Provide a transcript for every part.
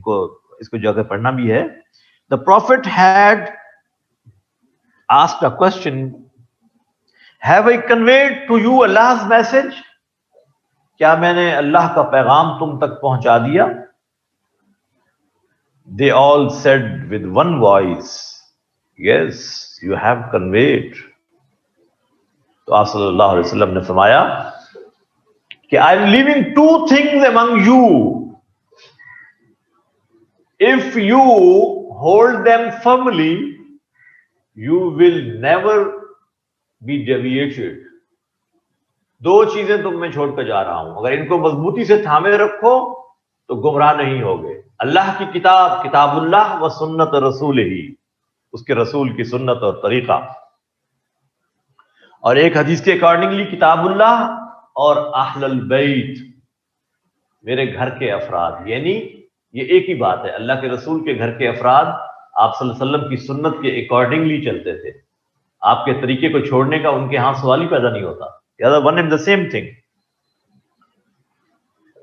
کو اس کو جگہ پڑھنا بھی ہے. The Prophet had asked a question, have I conveyed to you Allah's message? کیا میں نے اللہ کا پیغام تم تک پہنچا دیا؟ They all said with one voice, yes, you have conveyed. تو آپ صلی اللہ علیہ وسلم نے فرمایا کہ I am leaving two things among you. If you hold them firmly, you will never be deviated. دو چیزیں تم میں چھوڑ کر جا رہا ہوں، اگر ان کو مضبوطی سے تھامے رکھو تو گمراہ نہیں ہوگے. اللہ کی کتاب، کتاب اللہ و سنت رسول ہی، اس کے رسول کی سنت اور طریقہ. اور ایک حدیث کے اکارڈنگلی کتاب اللہ اور اہل البیت، میرے گھر کے افراد. یعنی یہ ایک ہی بات ہے، اللہ کے رسول کے گھر کے افراد آپ صلی اللہ علیہ وسلم کی سنت کے اکارڈنگلی چلتے تھے. آپ کے طریقے کو چھوڑنے کا ان کے ہاں سوال ہی پیدا نہیں ہوتا. One and the same thing.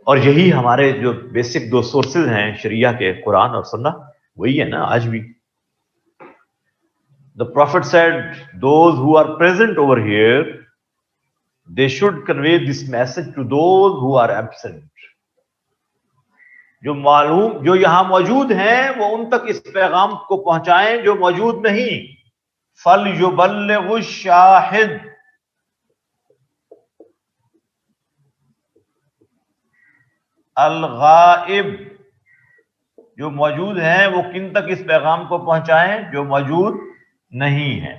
اور یہی ہمارے جو بیسک دو سورسز ہیں شریعہ کے، قرآن اور سنت، وہی ہے نا آج بھی. The Prophet said, those who are present over here, they should convey this message to those who are absent. جو یہاں موجود ہیں وہ ان تک اس پیغام کو پہنچائیں جو موجود نہیں. فَلْيُبَلِّغُ الشَّاهِدُ، الغائب، جو موجود ہیں وہ کن تک اس پیغام کو پہنچائیں؟ جو موجود نہیں ہیں.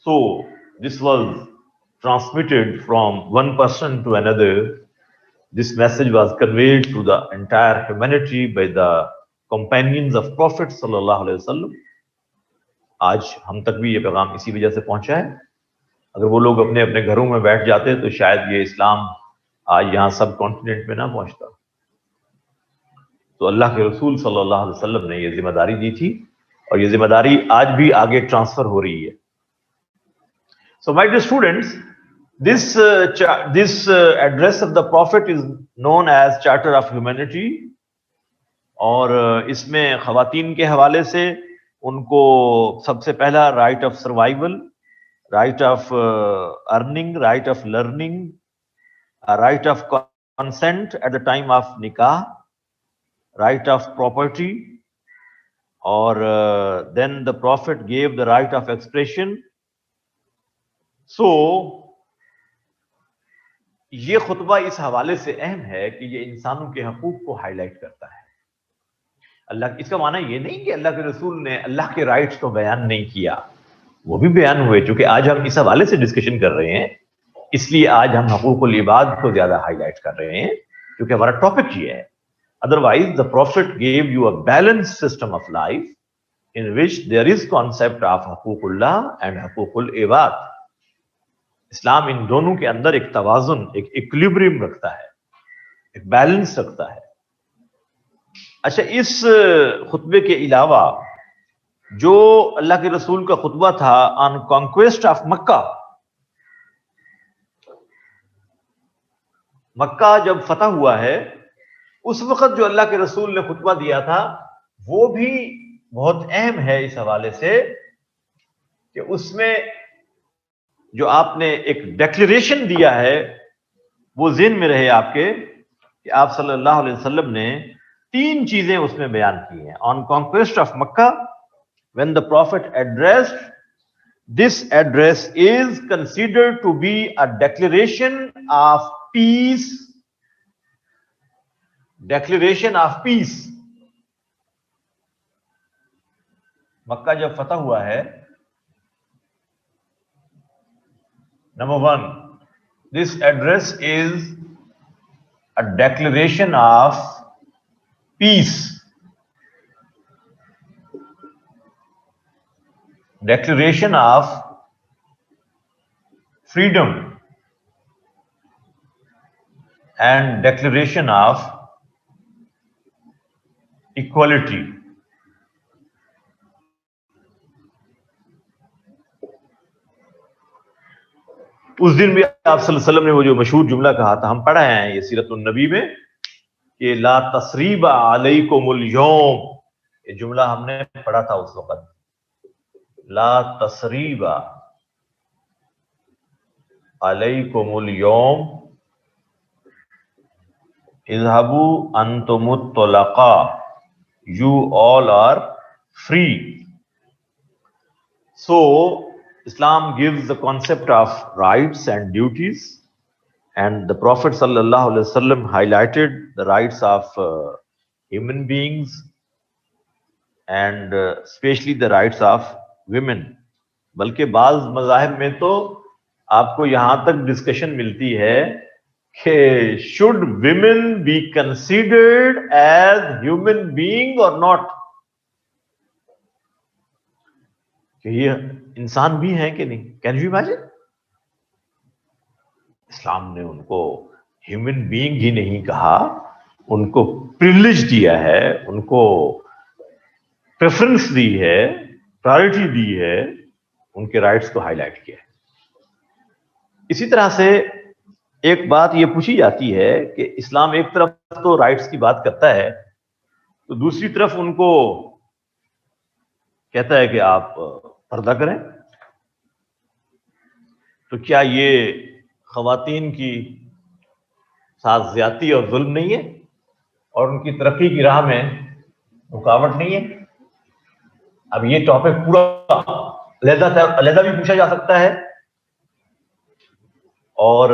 So this was transmitted from one person to another. This message was conveyed to the entire humanity by the companions of Prophet sallallahu alaihi wasallam. آج ہم تک بھی یہ پیغام اسی وجہ سے پہنچا ہے. اگر وہ لوگ اپنے اپنے گھروں میں بیٹھ جاتے تو شاید یہ اسلام آج یہاں سب کانٹیننٹ میں نہ پہنچتا. تو اللہ کے رسول صلی اللہ علیہ وسلم نے یہ ذمہ داری دی تھی، اور یہ ذمہ داری آج بھی آگے ٹرانسفر ہو رہی ہے. So my dear students, this address of the Prophet is known as Charter of Humanity. اور اس میں خواتین کے حوالے سے ان کو سب سے پہلا right of survival, right of earning, right of learning, right of consent at the time of نکاح، رائٹ آف پراپرٹی، اور then the Prophet gave the right of expression. So یہ خطبہ اس حوالے سے اہم ہے کہ یہ انسانوں کے حقوق کو ہائی لائٹ کرتا ہے. اللہ، اس کا معنی یہ نہیں کہ اللہ کے رسول نے اللہ کے رائٹس کو بیان نہیں کیا، وہ بھی بیان ہوئے. چونکہ آج ہم اس حوالے سے ڈسکشن کر رہے ہیں، اس لیے آج ہم حقوق العباد کو زیادہ ہائی لائٹ کر رہے ہیں، کیونکہ ہمارا ٹاپک یہ ہے. Otherwise, the Prophet gave you a balanced system of life in which there is concept of حقوق and حقوق العباد. اسلام ان دونوں کے اندر ایک توازن، ایک ایکولیبریم رکھتا ہے، ایک بیلنس رکھتا ہے. اچھا، اس خطبے کے علاوہ جو اللہ کے رسول کا خطبہ تھا آن کانکویسٹ آف مکہ، مکہ جب فتح ہوا ہے اس وقت جو اللہ کے رسول نے خطبہ دیا تھا وہ بھی بہت اہم ہے اس حوالے سے کہ اس میں جو آپ نے ایک ڈیکلیریشن دیا ہے وہ ذہن میں رہے آپ کے، کہ آپ صلی اللہ علیہ وسلم نے 3 چیزیں اس میں بیان کی ہیں. On conquest of Mecca, when the Prophet addressed, this address is considered to be a declaration of peace. Declaration of peace. Mecca جب فتح ہوا ہے، number 1، this address is a declaration of peace, declaration of freedom and declaration of equality. اس دن بھی آپ صلی اللہ علیہ وسلم نے وہ جو مشہور جملہ کہا تھا، ہم پڑھے ہیں یہ سیرت النبی میں، کہ لا تثریب علیکم اليوم، یہ جملہ ہم نے پڑھا تھا اس وقت، لا تثریب علیکم اليوم اذهبوا انتم الطلقاء، you all are free. So Islam gives the concept of rights and duties, and the Prophet sallallahu alaihi wasallam highlighted the rights of human beings and especially the rights of women. بلکہ بعض مذاہب میں تو آپ کو یہاں تک discussion ملتی ہے کہ should women be considered as human being or not، کہ یہ انسان بھی ہیں کہ نہیں. Can you imagine? اسلام نے ان کو ہیومن بینگ ہی نہیں کہا، ان کو پریولیج دیا ہے، ان کو پریفرنس دی ہے، پرائرٹی دی ہے، ان کے رائٹس کو ہائی لائٹ کیا ہے. اسی طرح سے ایک بات یہ پوچھی جاتی ہے کہ اسلام ایک طرف تو رائٹس کی بات کرتا ہے تو دوسری طرف ان کو کہتا ہے کہ آپ پردہ کریں. تو کیا یہ خواتین کی ساتھ زیادتی اور ظلم نہیں ہے اور ان کی ترقی کی راہ میں رکاوٹ نہیں ہے؟ اب یہ ٹاپک پورا علیحدہ بھی پوچھا جا سکتا ہے اور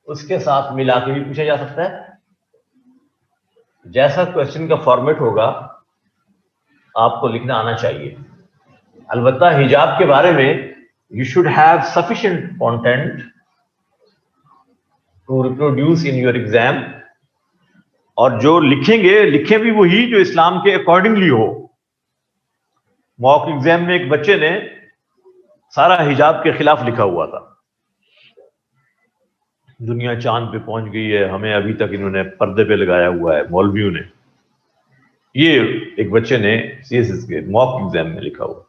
اس کے ساتھ ملا کے بھی پوچھا جا سکتا ہے. جیسا کوشچن کا فارمیٹ ہوگا آپ کو لکھنا آنا چاہیے. البتہ حجاب کے بارے میں you should have sufficient content to reproduce in your exam, اور جو لکھیں گے لکھیں بھی وہی جو اسلام کے اکارڈنگلی ہو. موک ایگزام میں ایک بچے نے سارا حجاب کے خلاف لکھا ہوا تھا، دنیا چاند پہ پہنچ گئی ہے، ہمیں ابھی تک انہوں نے پردے پہ لگایا ہوا ہے مولویوں نے. یہ ایک بچے نے سی ایس ایس کے موک ایگزام میں لکھا ہوا.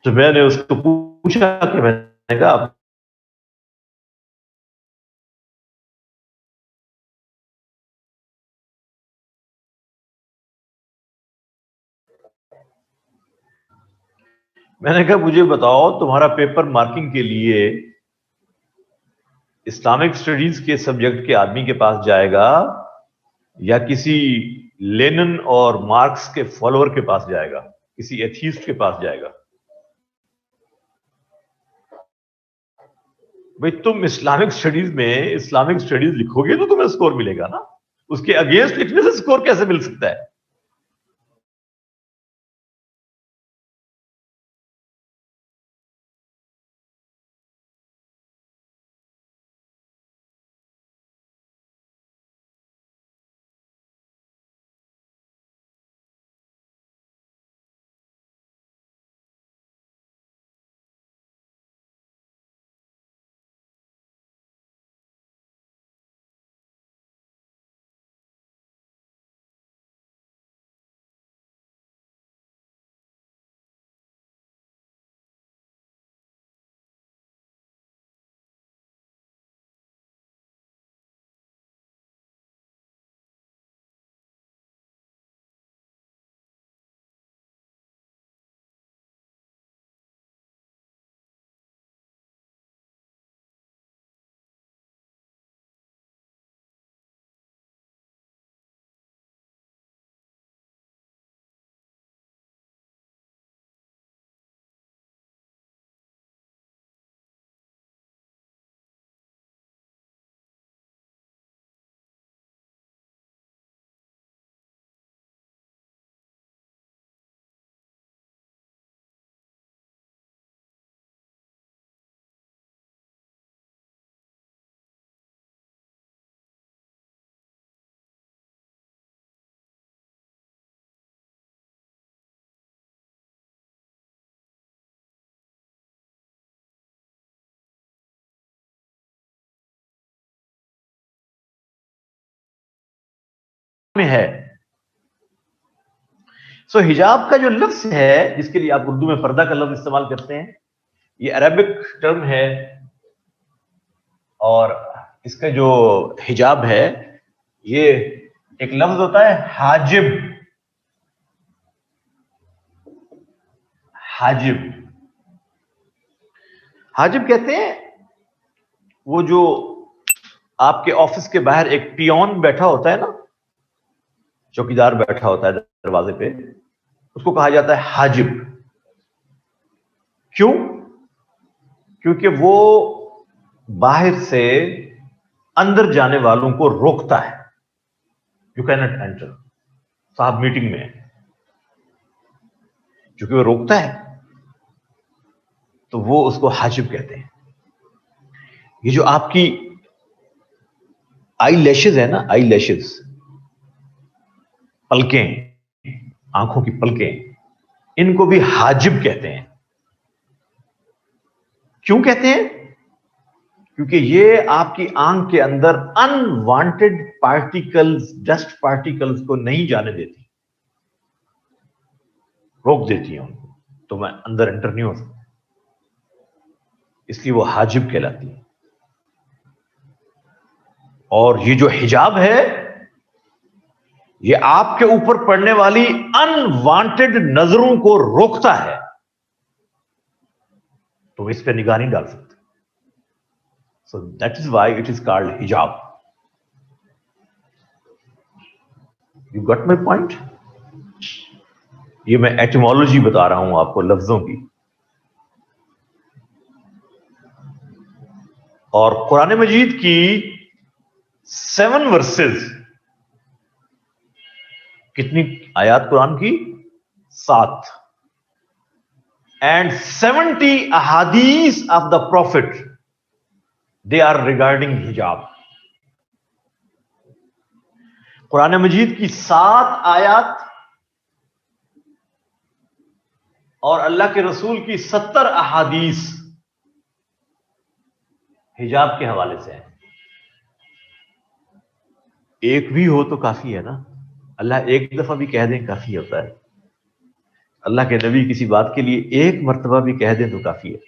تو میں نے اس کو پوچھا کہ میں نے کہا مجھے بتاؤ تمہارا پیپر مارکنگ کے لیے اسلامک اسٹڈیز کے سبجیکٹ کے آدمی کے پاس جائے گا یا کسی لینن اور مارکس کے فالوور کے پاس جائے گا، کسی ایتھیسٹ کے پاس جائے گا؟ بھئی تم اسلامک اسٹڈیز میں اسلامک اسٹڈیز لکھو گے تو تمہیں اسکور ملے گا نا، اس کے اگینسٹ لکھنے سے اسکور کیسے مل سکتا ہے؟ میں ہے. سو حجاب کا جو لفظ ہے جس کے لیے آپ اردو میں پردہ کا لفظ استعمال کرتے ہیں، یہ عربک ٹرم ہے اور اس کا جو حجاب ہے یہ ایک لفظ ہوتا ہے حاجب. حاجب حاجب کہتے ہیں وہ جو آپ کے آفس کے باہر ایک پیون بیٹھا ہوتا ہے نا, چوکیدار بیٹھا ہوتا ہے دروازے پہ, اس کو کہا جاتا ہے حاجب. کیوں؟ کیونکہ وہ باہر سے اندر جانے والوں کو روکتا ہے. You can not enter. صاحب میٹنگ میں چونکہ وہ روکتا ہے تو وہ اس کو حاجب کہتے ہیں. یہ جو آپ کی آئی لیشز ہے نا, آئی لیشز, پلکیں, آنکھوں کی پلکیں, ان کو بھی حاجب کہتے ہیں. کیوں کہتے ہیں؟ کیونکہ یہ آپ کی آنکھ کے اندر انوانٹیڈ پارٹیکلز, ڈسٹ پارٹیکلز کو نہیں جانے دیتی, روک دیتی ہیں ان کو, تو میں اندر انٹر نہیں ہو سکتا. اس لیے وہ حاجب کہلاتی ہے. اور یہ جو حجاب ہے یہ آپ کے اوپر پڑنے والی انوانٹیڈ نظروں کو روکتا ہے, تو اس پہ نگاہ نہیں ڈال سکتے. So that is why it is called hijab. You got my point? یہ میں ایٹیمولوجی بتا رہا ہوں آپ کو لفظوں کی. اور قرآن مجید کی 7 ورسز, کتنی آیات قرآن کی؟ 7. And 70 ahadith of the Prophet, they are regarding hijab. قرآن مجید کی 7 آیات اور اللہ کے رسول کی 70 احادیث حجاب کے حوالے سے ہیں. ایک بھی ہو تو کافی ہے نا. اللہ ایک دفعہ بھی کہہ دیں کافی ہوتا ہے. اللہ کے نبی کسی بات کے لیے ایک مرتبہ بھی کہہ دیں تو کافی ہے.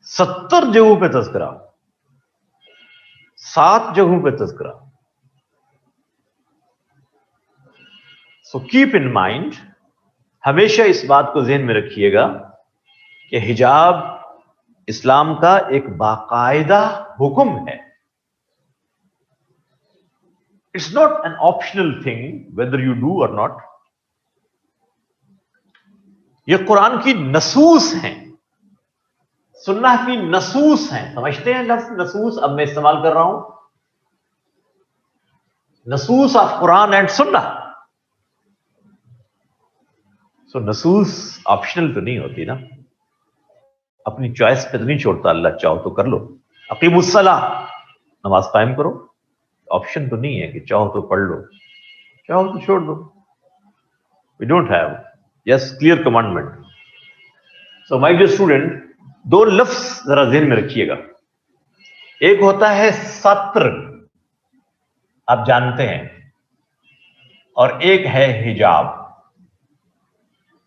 70 جگہوں پہ تذکرہ, 7 جگہوں پہ تذکرہ. سو کیپ ان مائنڈ, ہمیشہ اس بات کو ذہن میں رکھیے گا کہ حجاب اسلام کا ایک باقاعدہ حکم ہے. It's not an optional thing whether you do or not. یہ قرآن کی نصوص ہیں, سنہ کی نصوص ہیں. سمجھتے ہیں لفظ نصوص اب میں استعمال کر رہا ہوں؟ نصوص آف قرآن اینڈ سنہ. سو نصوص آپشنل تو نہیں ہوتی نا, اپنی چوائس پہ تو نہیں چھوڑتا اللہ, چاہو تو کر لو. اقیموا الصلاۃ, نماز قائم کرو. آپشن تو نہیں ہے کہ چاہو تو پڑھ لو, چاہو تو چھوڑ دو. We don't have yes clear commandment. So my dear student, 2 لفظ ذرا ذہن میں رکھیے گا. ایک ہوتا ہے ستر, آپ جانتے ہیں, اور ایک ہے حجاب.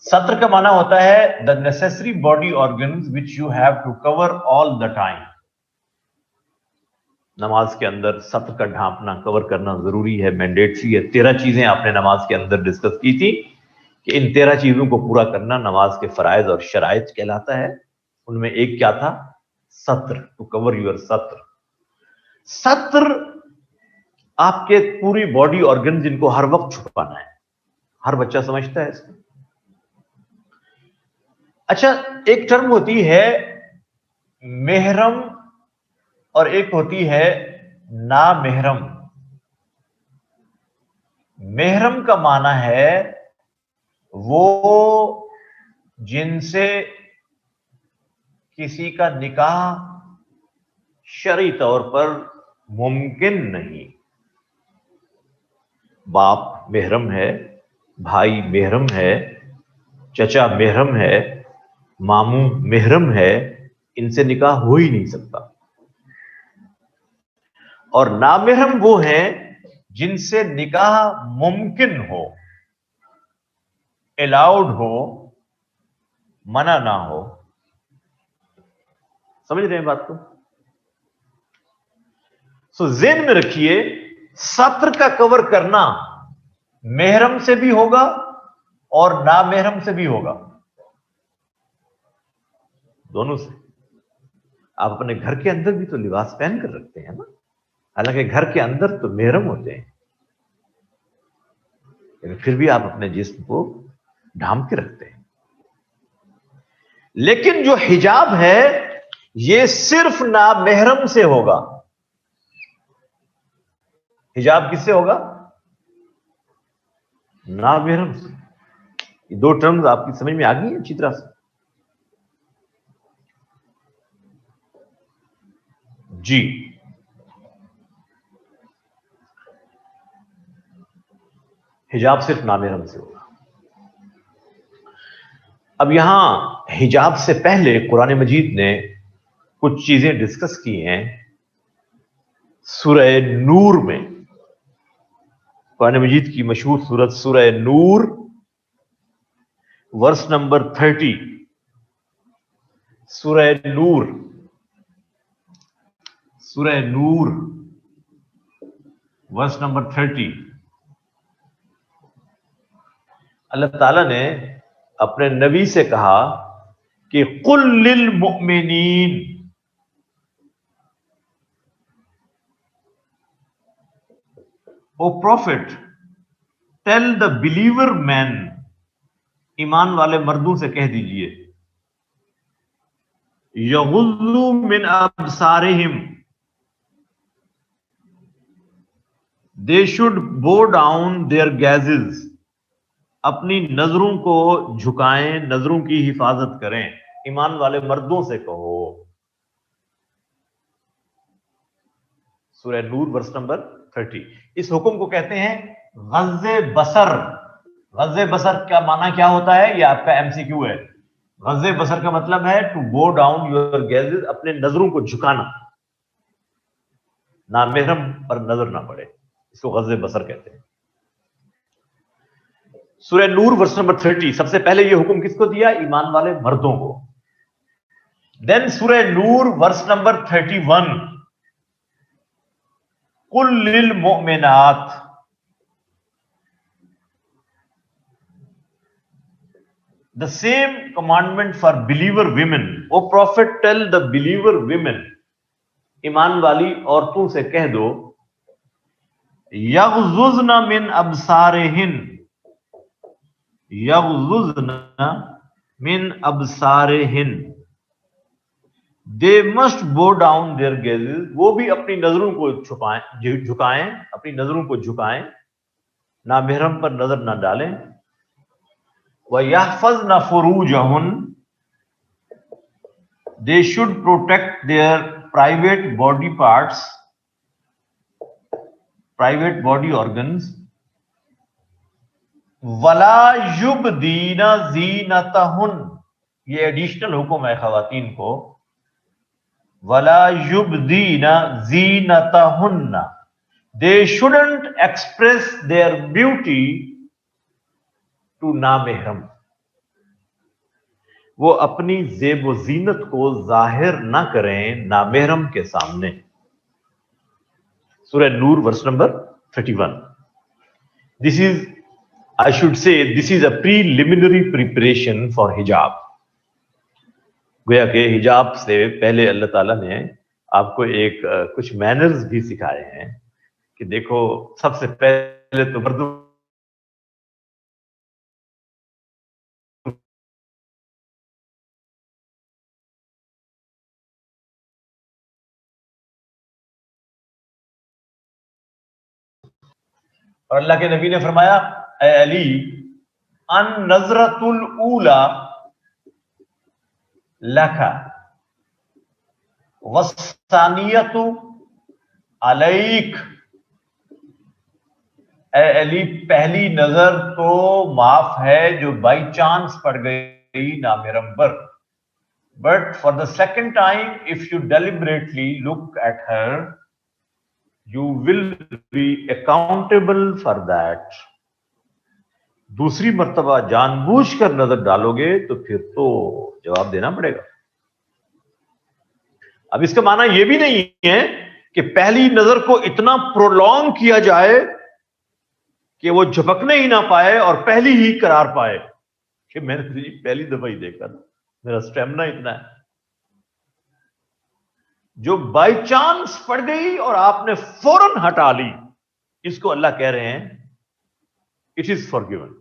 ستر کا معنی ہوتا ہے the necessary body organs which you have to cover all the time. نماز کے اندر ستر کا ڈھانپنا, کور کرنا ضروری ہے, مینڈیٹری ہے. 13 چیزیں آپ نے نماز کے اندر ڈسکس کی تھی کہ ان 13 چیزوں کو پورا کرنا نماز کے فرائض اور شرائط کہلاتا ہے. ان میں ایک کیا تھا؟ ستر, ٹو کور یور ستر. ستر آپ کے پوری باڈی آرگن جن کو ہر وقت چھپانا ہے. ہر بچہ سمجھتا ہے اس کو. اچھا, ایک ٹرم ہوتی ہے محرم اور ایک ہوتی ہے نامحرم. محرم کا معنی ہے وہ جن سے کسی کا نکاح شرعی طور پر ممکن نہیں. باپ محرم ہے, بھائی محرم ہے, چچا محرم ہے, ماموں محرم ہے, ان سے نکاح ہو ہی نہیں سکتا. اور نامحرم وہ ہیں جن سے نکاح ممکن ہو, الاؤڈ ہو, منع نہ ہو. سمجھ رہے ہیں بات کو؟ سو ذہن میں رکھیے سطر کا کور کرنا محرم سے بھی ہوگا اور نامحرم سے بھی ہوگا، دونوں سے۔ آپ اپنے گھر کے اندر بھی تو لباس پہن کر رکھتے ہیں نا، حالانکہ گھر کے اندر تو محرم ہوتے ہیں، لیکن پھر بھی آپ اپنے جسم کو ڈھانپ کے رکھتے ہیں۔ لیکن جو حجاب ہے یہ صرف نامحرم سے ہوگا۔ حجاب کس سے ہوگا؟ نامحرم سے۔ یہ دو ٹرمز آپ کی سمجھ میں آ گئی ہیں اچھی طرح سے؟ جی، حجاب صرف نامحرم سے ہوگا۔ اب یہاں حجاب سے پہلے قرآن مجید نے کچھ چیزیں ڈسکس کی ہیں سورہ نور میں۔ قرآن مجید کی مشہور سورت سورہ نور، ورس نمبر 30۔ سورہ نور، سورہ نور ورس نمبر 30۔ اللہ تعالیٰ نے اپنے نبی سے کہا کہ قل للمؤمنین، او پروفٹ ٹیل دا بلیور مین، ایمان والے مردوں سے کہہ دیجئے، یغضوا من ابصارہم، they should bow down their gazes، اپنی نظروں کو جھکائیں، نظروں کی حفاظت کریں۔ ایمان والے مردوں سے کہو۔ سورہ نور ورس نمبر 30۔ اس حکم کو کہتے ہیں غض بصر۔ غض بصر کا معنی کیا ہوتا ہے؟ یہ آپ کا ایم سی کیو ہے۔ غض بصر کا مطلب ہے ٹو بو ڈاؤن یور گیزز، اپنے نظروں کو جھکانا، نامحرم پر نظر نہ پڑے، اس کو غض بصر کہتے ہیں۔ سورہ نور ورس نمبر 30، سب سے پہلے یہ حکم کس کو دیا؟ ایمان والے مردوں کو۔ دین سورہ نور ورس نمبر 31، قل للمؤمنات، the same commandment for believer women، O prophet tell the believer women، ایمان والی عورتوں سے کہہ دو، یغضضن من ابصارہن، یغضضن من ابصارہن، they must bow down their gazes، وہ بھی اپنی نظروں کو جھکائیں، اپنی نظروں کو جھکائیں، نامحرم پر نظر نہ ڈالیں۔ وَيَحْفَظْنَ فُرُوجَهُنْ، they should protect their private body parts، private body organs۔ وَلَا يُبْدِينَ زِينَتَهُنْ، یہ ایڈیشنل حکم ہے خواتین کو۔ وَلَا يُبْدِينَ زِينَتَهُنَّ، they shouldn't express their beauty to نامحرم، وہ اپنی زیب و زینت کو ظاہر نہ کریں نامحرم کے سامنے۔ سورہ نور verse number 31۔ This is, I should say, this is a preliminary preparation for hijab۔ گویا کہ حجاب سے پہلے اللہ تعالیٰ نے آپ کو ایک کچھ مینرز بھی سکھائے ہیں کہ دیکھو سب سے پہلے تو مردوں اور اللہ کے نبی نے فرمایا اے علی، ان نظرۃ الاولی لکا والثانیۃ علیک، اے علی پہلی نظر تو معاف ہے جو بائی چانس پڑ گئی نامحرم پر، but for the second time if you deliberately look at her you will be accountable for that۔ دوسری مرتبہ جان بوجھ کر نظر ڈالو گے تو پھر تو جواب دینا پڑے گا۔ اب اس کا معنی یہ بھی نہیں ہے کہ پہلی نظر کو اتنا پرولونگ کیا جائے کہ وہ جھپکنے ہی نہ پائے اور پہلی ہی قرار پائے کہ میں نے پہلی دفعہ ہی دیکھا نا، میرا سٹیمنا اتنا ہے. جو بائی چانس پڑ گئی اور آپ نے فوراً ہٹا لی، اس کو اللہ کہہ رہے ہیں it is forgiven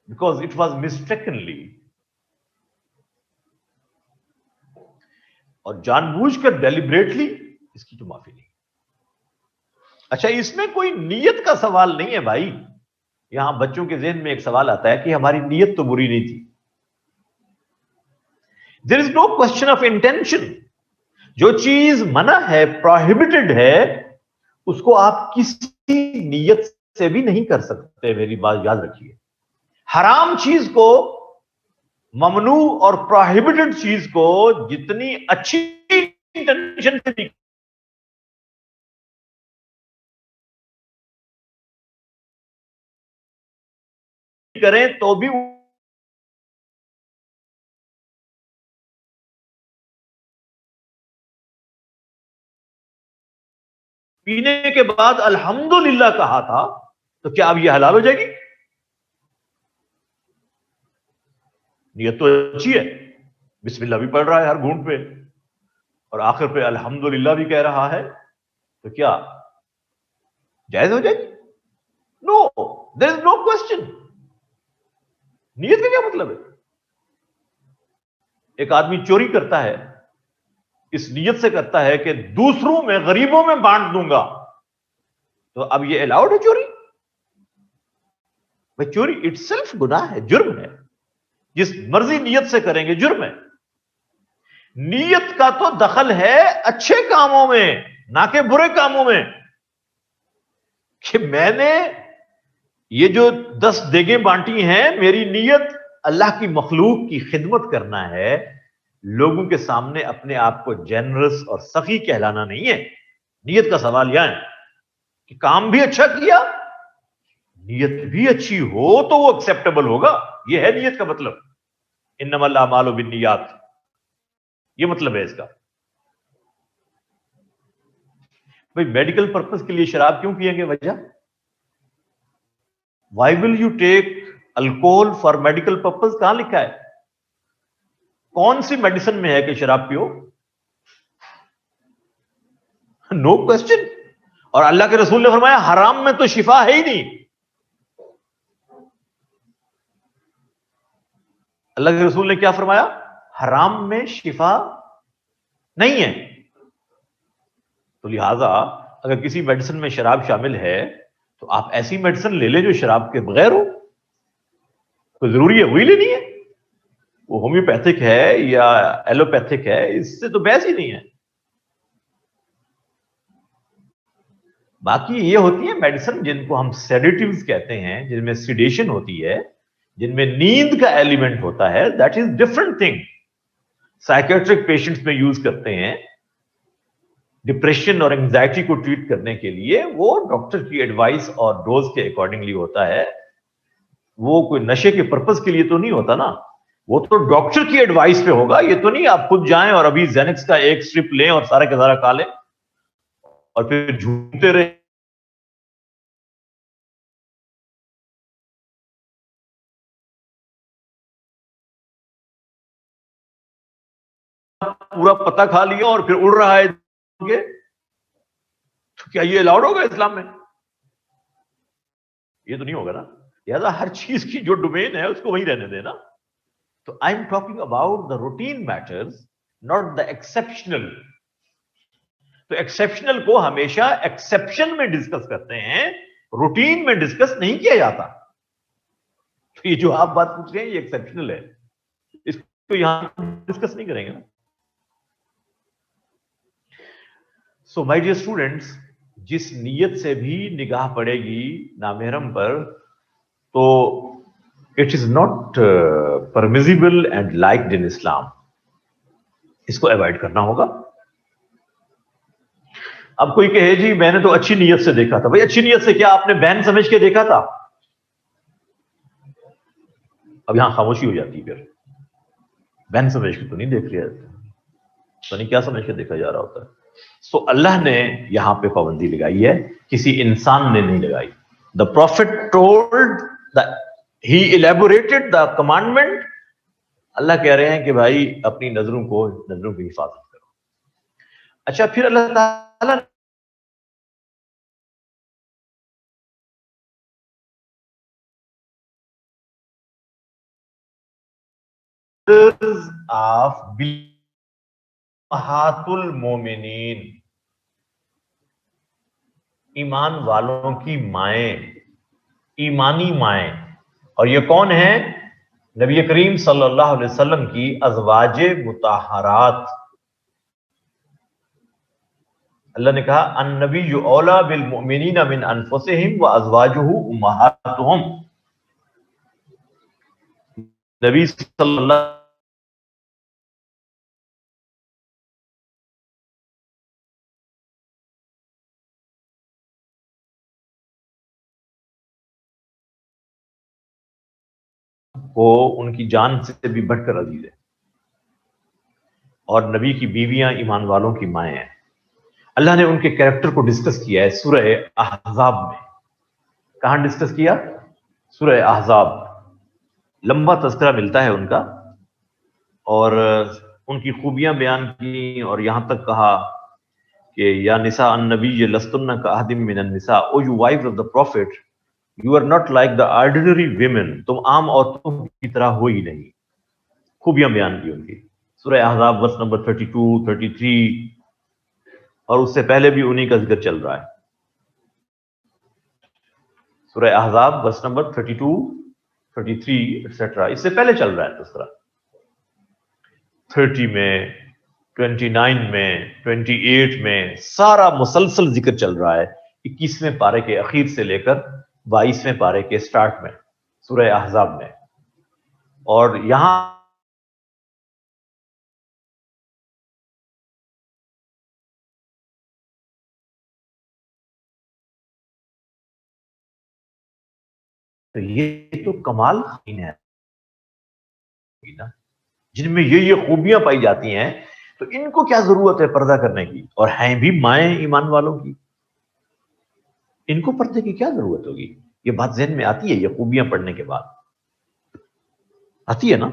because it was mistakenly. اور جان بوجھ کر ڈیلیبریٹلی، اس کی تو معافی نہیں. اچھا، اس میں کوئی نیت کا سوال نہیں ہے بھائی. یہاں بچوں کے ذہن میں ایک سوال آتا ہے کہ ہماری نیت تو بری نہیں تھی. دیر is know question of intention. جو چیز منع ہے، پروہیبٹڈ ہے، اس کو آپ کسی نیت سے بھی نہیں کر سکتے. میری بات یاد رکھیے. حرام چیز کو، ممنوع اور پروہیبٹڈ چیز کو جتنی اچھی انٹینشن سے بھی کریں تو بھی پینے کے بعد الحمدللہ کہا تھا تو کیا اب یہ حلال ہو جائے گی؟ نیت تو اچھی ہے، بسم اللہ بھی پڑھ رہا ہے ہر گھونٹ پہ اور آخر پہ الحمدللہ بھی کہہ رہا ہے، تو کیا جائز ہو جائے گی؟ نو، دیر از نو کوشچن. نیت کا کیا مطلب ہے؟ ایک آدمی چوری کرتا ہے، اس نیت سے کرتا ہے کہ دوسروں میں، غریبوں میں بانٹ دوں گا، تو اب یہ الاؤڈ ہے چوری؟ بھائی چوری اٹ سیلف گناہ ہے، جرم ہے. جس مرضی نیت سے کریں گے جرم ہے. نیت کا تو دخل ہے اچھے کاموں میں، نہ کہ برے کاموں میں. کہ میں نے یہ جو 10 دیگیں بانٹی ہیں، میری نیت اللہ کی مخلوق کی خدمت کرنا ہے، لوگوں کے سامنے اپنے آپ کو جنرس اور سخی کہلانا نہیں ہے. نیت کا سوال یہ ہے کہ کام بھی اچھا کیا، نیت بھی اچھی ہو تو وہ ایکسیپٹیبل ہوگا. یہ ہے نیت کا مطلب. انما الاعمال بالنیات، یہ مطلب ہے اس کا. بھائی میڈیکل پرپز کے لیے شراب کیوں پیئیں گے؟ وجہ why will you take alcohol for medical purpose? کہاں لکھا ہے؟ کون سی میڈیسن میں ہے کہ شراب پیو؟ نو کوشچن. اور اللہ کے رسول نے فرمایا حرام میں تو شفا ہے ہی نہیں. اللہ کے رسول نے کیا فرمایا؟ حرام میں شفا نہیں ہے. تو لہذا اگر کسی میڈیسن میں شراب شامل ہے تو آپ ایسی میڈیسن لے لیں جو شراب کے بغیر ہو. کوئی ضروری ہے وہی لینی ہے؟ وہ ہومیوپیتھک ہے یا ایلوپیتھک ہے، اس سے تو بحث ہی نہیں ہے. باقی یہ ہوتی ہے میڈیسن جن کو ہم سیڈیٹیوز کہتے ہیں، جن میں سیڈیشن ہوتی ہے، جن میں نیند کا ایلیمنٹ ہوتا ہے، that is different thing. Psychiatric patients میں یوز کرتے ہیں ڈپریشن اور انگزائٹی کو ٹریٹ کرنے کے لیے. وہ ڈاکٹر کی ایڈوائس اور ڈوز کے اکارڈنگلی ہوتا ہے. وہ کوئی نشے کے پرپز کے لیے تو نہیں ہوتا نا، وہ تو ڈاکٹر کی ایڈوائس پہ ہوگا. یہ تو نہیں آپ خود جائیں اور ابھی زینکس کا ایک سٹرپ لیں اور سارا کا سارا کھا لیں اور پھر جھومتے رہیں. پورا پتہ کھا لیا اور پھر اڑ رہا ہے، تو کیا یہ الاؤڈ ہوگا اسلام میں؟ یہ تو نہیں ہوگا نا. لہٰذا ہر چیز کی جو ڈومین ہے اس کو وہیں رہنے دینا. تو I am talking about the routine matters, not the exceptional. تو ایکسپشنل کو ہمیشہ ایکسپشن میں ڈسکس کرتے ہیں، روٹین میں ڈسکس نہیں کیا جاتا. تو یہ جو آپ بات پوچھ رہے ہیں یہ ایکسپشنل ہے، اس کو یہاں ڈسکس نہیں کریں گے. سو مائی ڈیئر اسٹوڈینٹس، جس نیت سے بھی نگاہ پڑے گی نامحرم پر تو it is not permissible and liked in Islam. اس کو اوائڈ کرنا ہوگا. اب کوئی کہے جی میں نے تو اچھی نیت سے دیکھا تھا. بھائی اچھی نیت سے کیا آپ نے بہن سمجھ کے دیکھا تھا؟ اب یہاں خاموشی ہو جاتی ہے. پھر بہن سمجھ کے تو نہیں دیکھ رہے. تو نہیں کیا سمجھ کے دیکھا جا رہا ہوتا ہے. سو اللہ نے یہاں پہ پابندی لگائی ہے, کسی انسان نے نہیں لگائی. دا پروفٹ ٹولڈ, ہی ایلیبوریٹڈ دا کمانڈمنٹ. اللہ کہہ رہے ہیں کہ بھائی اپنی نظروں کی حفاظت کرو. اچھا, پھر اللہ تعالیٰ آف امہات المومنین, ایمان والوں کی مائیں, ایمانی مائیں. اور یہ کون ہیں؟ نبی کریم صلی اللہ علیہ وسلم کی ازواج مطہرات. اللہ نے کہا النبی اولیٰ بالمؤمنین من انفسہم وازواجہ امہاتہم. نبی صلی اللہ کو ان کی جان سے بھی بڑھ کر عزیز ہے, اور نبی کی بیویاں ایمان والوں کی مائیں ہیں. اللہ نے ان کے کریکٹر کو ڈسکس کیا ہے سورہ احزاب میں. کہاں ڈسکس کیا؟ سورہ احزاب. لمبا تذکرہ ملتا ہے ان کا, اور ان کی خوبیاں بیان کی, اور یہاں تک کہا کہ یا نساء النبی لستن کاحد من النساء, O you wife of the prophet, you are not like the ordinary women, تم عام عورتوں کی طرح ہو ہی نہیں. خوبیاں بیان کی ان کی. سورہ احزاب ورس نمبر 32, 33, اور اس سے پہلے بھی انہی کا ذکر چل رہا ہے. سورہ احزاب ورس نمبر 32, 33 ایٹسٹرا, اس سے پہلے چل رہا ہے تذکرہ. 30 میں, 29 میں, 28 میں سارا مسلسل ذکر چل رہا ہے, 21ویں پارے کے اخیر سے لے کر 22ویں پارے کے سٹارٹ میں, سورہ احزاب میں. اور یہاں تو یہ تو کمال ہے جن میں یہ خوبیاں پائی جاتی ہیں, تو ان کو کیا ضرورت ہے پردہ کرنے کی؟ اور ہیں بھی مائیں ایمان والوں کی, ان کو پردے کی کیا ضرورت ہوگی؟ یہ بات ذہن میں آتی ہے یہ خوبیاں پڑھنے کے بعد؟ آتی ہے نا,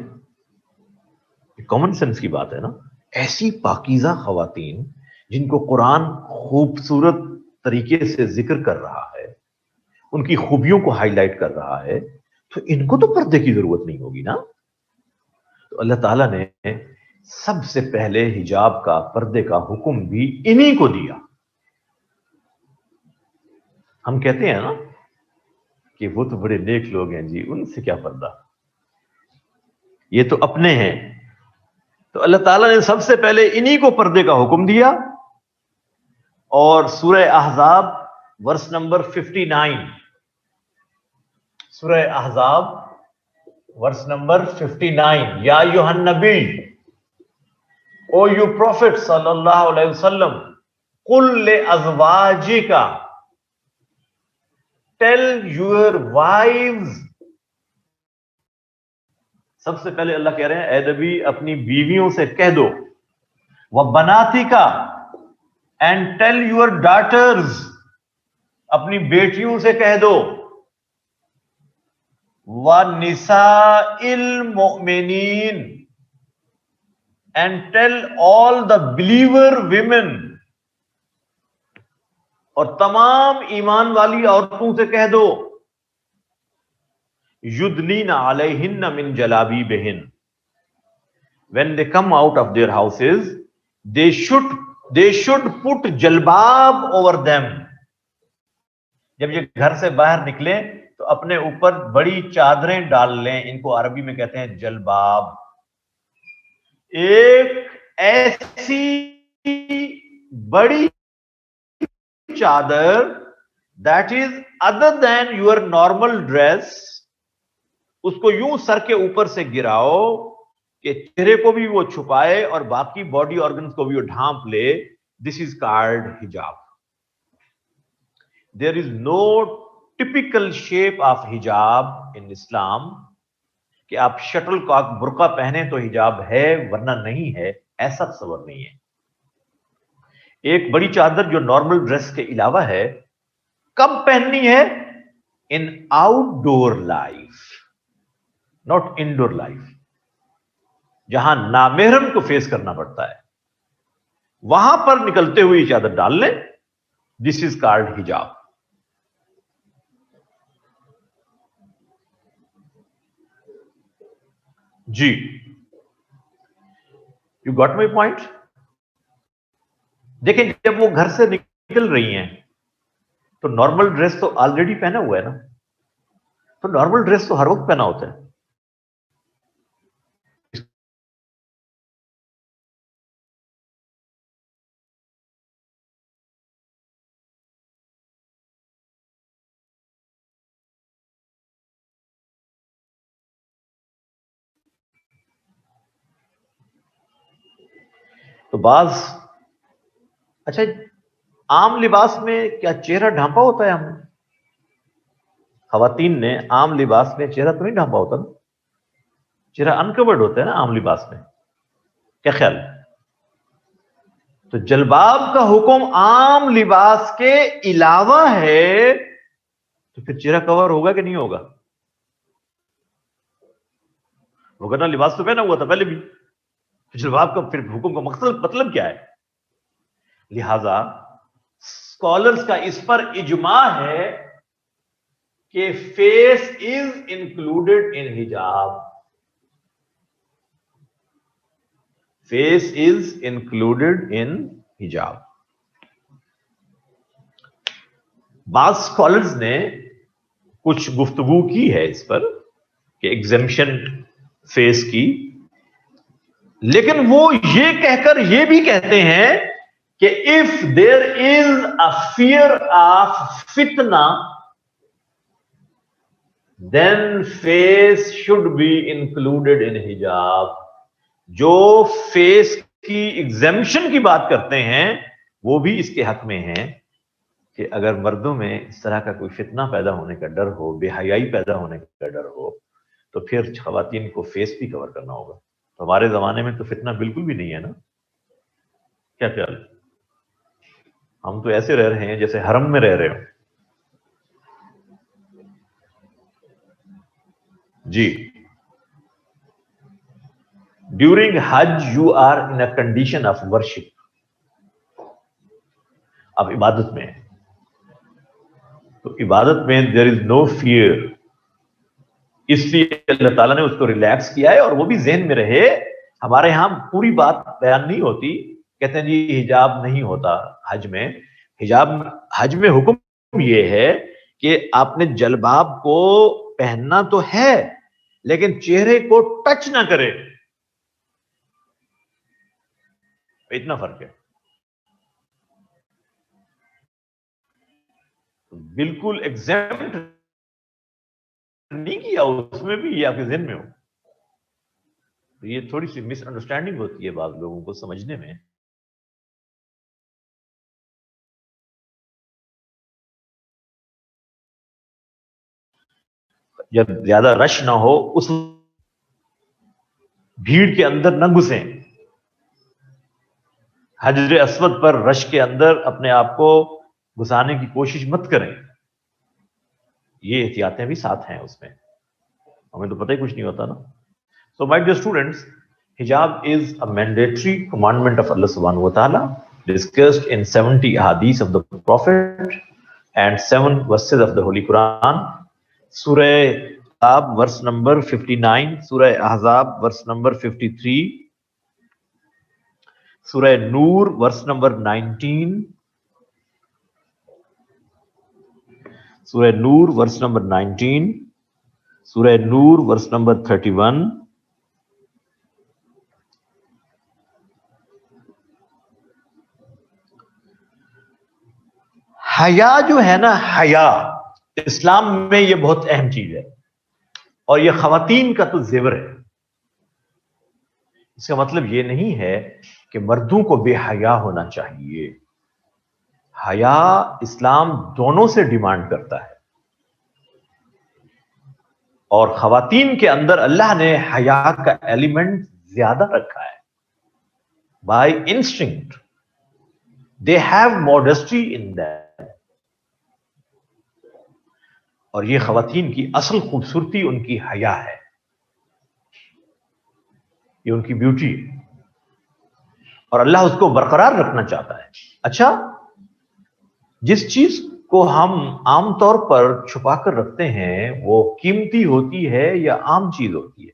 کامن سینس کی بات ہے نا. ایسی پاکیزہ خواتین جن کو قرآن خوبصورت طریقے سے ذکر کر رہا ہے, ان کی خوبیوں کو ہائی لائٹ کر رہا ہے, تو ان کو تو پردے کی ضرورت نہیں ہوگی نا. تو اللہ تعالیٰ نے سب سے پہلے حجاب کا, پردے کا حکم بھی انہی کو دیا. ہم کہتے ہیں نا کہ وہ تو بڑے نیک لوگ ہیں جی, ان سے کیا پردہ, یہ تو اپنے ہیں. تو اللہ تعالیٰ نے سب سے پہلے انہی کو پردے کا حکم دیا. اور سورہ احزاب ورس نمبر 59, سورہ احزاب ورس نمبر 59, یا ایھا النبی, او یو پروفٹ صلی اللہ علیہ وسلم, قل لازواجک, ٹیل یور وائفز. سب سے پہلے اللہ کہہ رہے ہیں اے نبی اپنی بیویوں سے کہہ دو, وبناتک, اینڈ ٹیل یور ڈاٹرز, اپنی بیٹیوں سے کہہ دو, وَنِسَاءِ الْمُؤْمِنِينَ, and tell all the believer women, اور تمام ایمان والی عورتوں سے کہہ دو, یدنین علیہن من جلابیبہن, when they come out of their houses they should put جلباب over them. جب یہ گھر سے باہر نکلیں تو اپنے اوپر بڑی چادریں ڈال لیں, ان کو عربی میں کہتے ہیں جلباب. ایک ایسی بڑی چادر that is other than your normal dress, اس کو یوں سر کے اوپر سے گراؤ کہ چہرے کو بھی وہ چھپائے اور باقی باڈی آرگنز کو بھی وہ ڈھانپ لے. This is called hijab. There is no typical shape of hijab in Islam کہ آپ شٹل کاک برقع پہنے تو حجاب ہے ورنہ نہیں ہے, ایسا تصور نہیں ہے. ایک بڑی چادر جو نارمل ڈریس کے علاوہ ہے کب پہننی ہے؟ In outdoor life, not indoor life, جہاں نامحرم کو فیس کرنا پڑتا ہے وہاں پر نکلتے ہوئے یہ چادر ڈال لیں. دس از کالڈ حجاب. جی، یو گاٹ مائی پوائنٹ. دیکھیں جب وہ گھر سے نکل رہی ہیں تو نارمل ڈریس تو آلریڈی پہنا ہوا ہے نا، تو نارمل ڈریس تو ہر وقت پہنا ہوتا ہے. تو بعض اچھا عام لباس میں کیا چہرہ ڈھانپا ہوتا ہے؟ ہم خواتین نے عام لباس میں چہرہ تو نہیں ڈھانپا ہوتا نا، چہرہ انکورڈ ہوتا ہے نا عام لباس میں. کیا خیال ہے؟ تو جلباب کا حکم عام لباس کے علاوہ ہے تو پھر چہرہ کور ہوگا کہ نہیں ہوگا؟ ہوگا نا، لباس تو پہنا ہوا تھا پہلے بھی. جلباب کا پھر حکم کا مطلب کیا ہے؟ لہذا اسکالرز کا اس پر اجماع ہے کہ فیس از انکلوڈیڈ ان حجاب. فیس از انکلوڈیڈ ان حجاب. بعض اسکالرز نے کچھ گفتگو کی ہے اس پر کہ ایگزمپشن فیس کی، لیکن وہ یہ کہہ کر یہ بھی کہتے ہیں کہ if there is a fear of فتنہ then face should be included in hijab. جو فیس کی ایگزمپشن کی بات کرتے ہیں وہ بھی اس کے حق میں ہیں کہ اگر مردوں میں اس طرح کا کوئی فتنہ پیدا ہونے کا ڈر ہو، بے حیائی پیدا ہونے کا ڈر ہو، تو پھر خواتین کو فیس بھی کور کرنا ہوگا. تو ہمارے زمانے میں تو فتنہ بالکل بھی نہیں ہے نا. کیا خیال؟ ہم تو ایسے رہ رہے ہیں جیسے حرم میں رہ رہے ہوں. جی، during Hajj you are in a condition of worship. اب عبادت میں تو عبادت میں دیر از نو فیئر، اس لیے اللہ تعالیٰ نے اس کو ریلیکس کیا ہے. اور وہ بھی ذہن میں رہے، ہمارے ہاں پوری بات بیان نہیں ہوتی، کہتے ہیں جی حجاب نہیں ہوتا حج میں. حج میں حکم یہ ہے کہ آپ نے جلباب کو پہننا تو ہے لیکن چہرے کو ٹچ نہ کرے. اتنا فرق ہے. بالکل ایگزیکٹ نہیں کیا اس میں بھی یہ آپ کے ذہن میں ہو. یہ تھوڑی سی مس انڈرسٹینڈنگ ہوتی ہے بعض لوگوں کو سمجھنے میں. جب زیادہ رش نہ ہو اس بھیڑ کے اندر نہ گھسیں، حجر اسود پر رش کے اندر اپنے آپ کو گھسانے کی کوشش مت کریں. یہ احتیاطیں بھی ساتھ ہیں اس میں، ہمیں تو پتہ ہی کچھ نہیں ہوتا نا. So my dear students, hijab is a mandatory commandment of Allah subhanahu wa ta'ala discussed in 70 hadiths of the Prophet and 7 verses of the Holy Quran. Surah Ahzab verse number 59, Surah Ahzab verse number 53, Surah Noor verse number 19, Surah Noor verse number 19, Surah Noor verse number 31, حیا جو ہے نا، حیا اسلام میں یہ بہت اہم چیز ہے اور یہ خواتین کا تو زیور ہے. اس کا مطلب یہ نہیں ہے کہ مردوں کو بے حیا ہونا چاہیے. حیا اسلام دونوں سے ڈیمانڈ کرتا ہے اور خواتین کے اندر اللہ نے حیا کا ایلیمنٹ زیادہ رکھا ہے. By instinct They have modesty in them. اور یہ خواتین کی اصل خوبصورتی ان کی حیا ہے، یہ ان کی بیوٹی ہے، اور اللہ اس کو برقرار رکھنا چاہتا ہے۔ اچھا، جس چیز کو ہم عام طور پر چھپا کر رکھتے ہیں وہ قیمتی ہوتی ہے یا عام چیز ہوتی ہے؟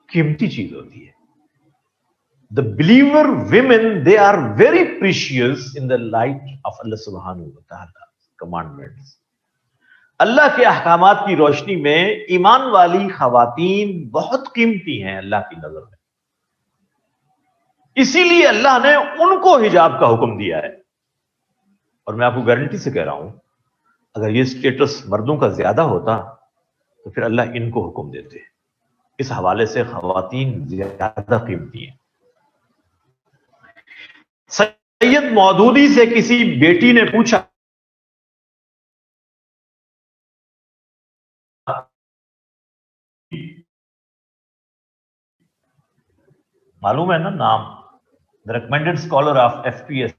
قیمتی چیز ہوتی ہے۔ The believer women, they are very precious in the light of Allah subhanahu wa ta'ala commandments. اللہ کے احکامات کی روشنی میں ایمان والی خواتین بہت قیمتی ہیں اللہ کی نظر میں، اسی لیے اللہ نے ان کو حجاب کا حکم دیا ہے۔ اور میں آپ کو گارنٹی سے کہہ رہا ہوں، اگر یہ سٹیٹس مردوں کا زیادہ ہوتا تو پھر اللہ ان کو حکم دیتے۔ اس حوالے سے خواتین زیادہ قیمتی ہیں۔ سید مودودی سے کسی بیٹی نے پوچھا، معلوم ہے نا نام، the recommended scholar of FPS،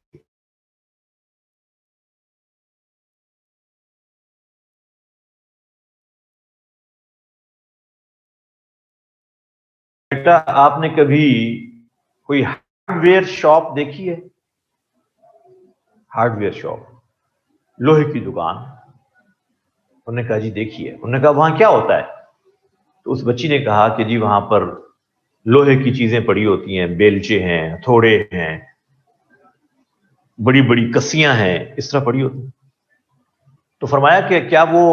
بیٹا آپ نے کبھی کوئی ہارڈ ویئر شاپ دیکھی ہے؟ ہارڈ ویئر شاپ، لوہے کی دکان۔ انہوں نے کہا جی دیکھی ہے۔ انہوں نے کہا وہاں کیا ہوتا ہے؟ تو اس بچی نے کہا کہ جی وہاں پر لوہے کی چیزیں پڑی ہوتی ہیں، بیلچے ہیں، ہتھوڑے ہیں، بڑی بڑی کسیاں ہیں، اس طرح پڑی ہوتی ہیں۔ تو فرمایا کہ کیا وہ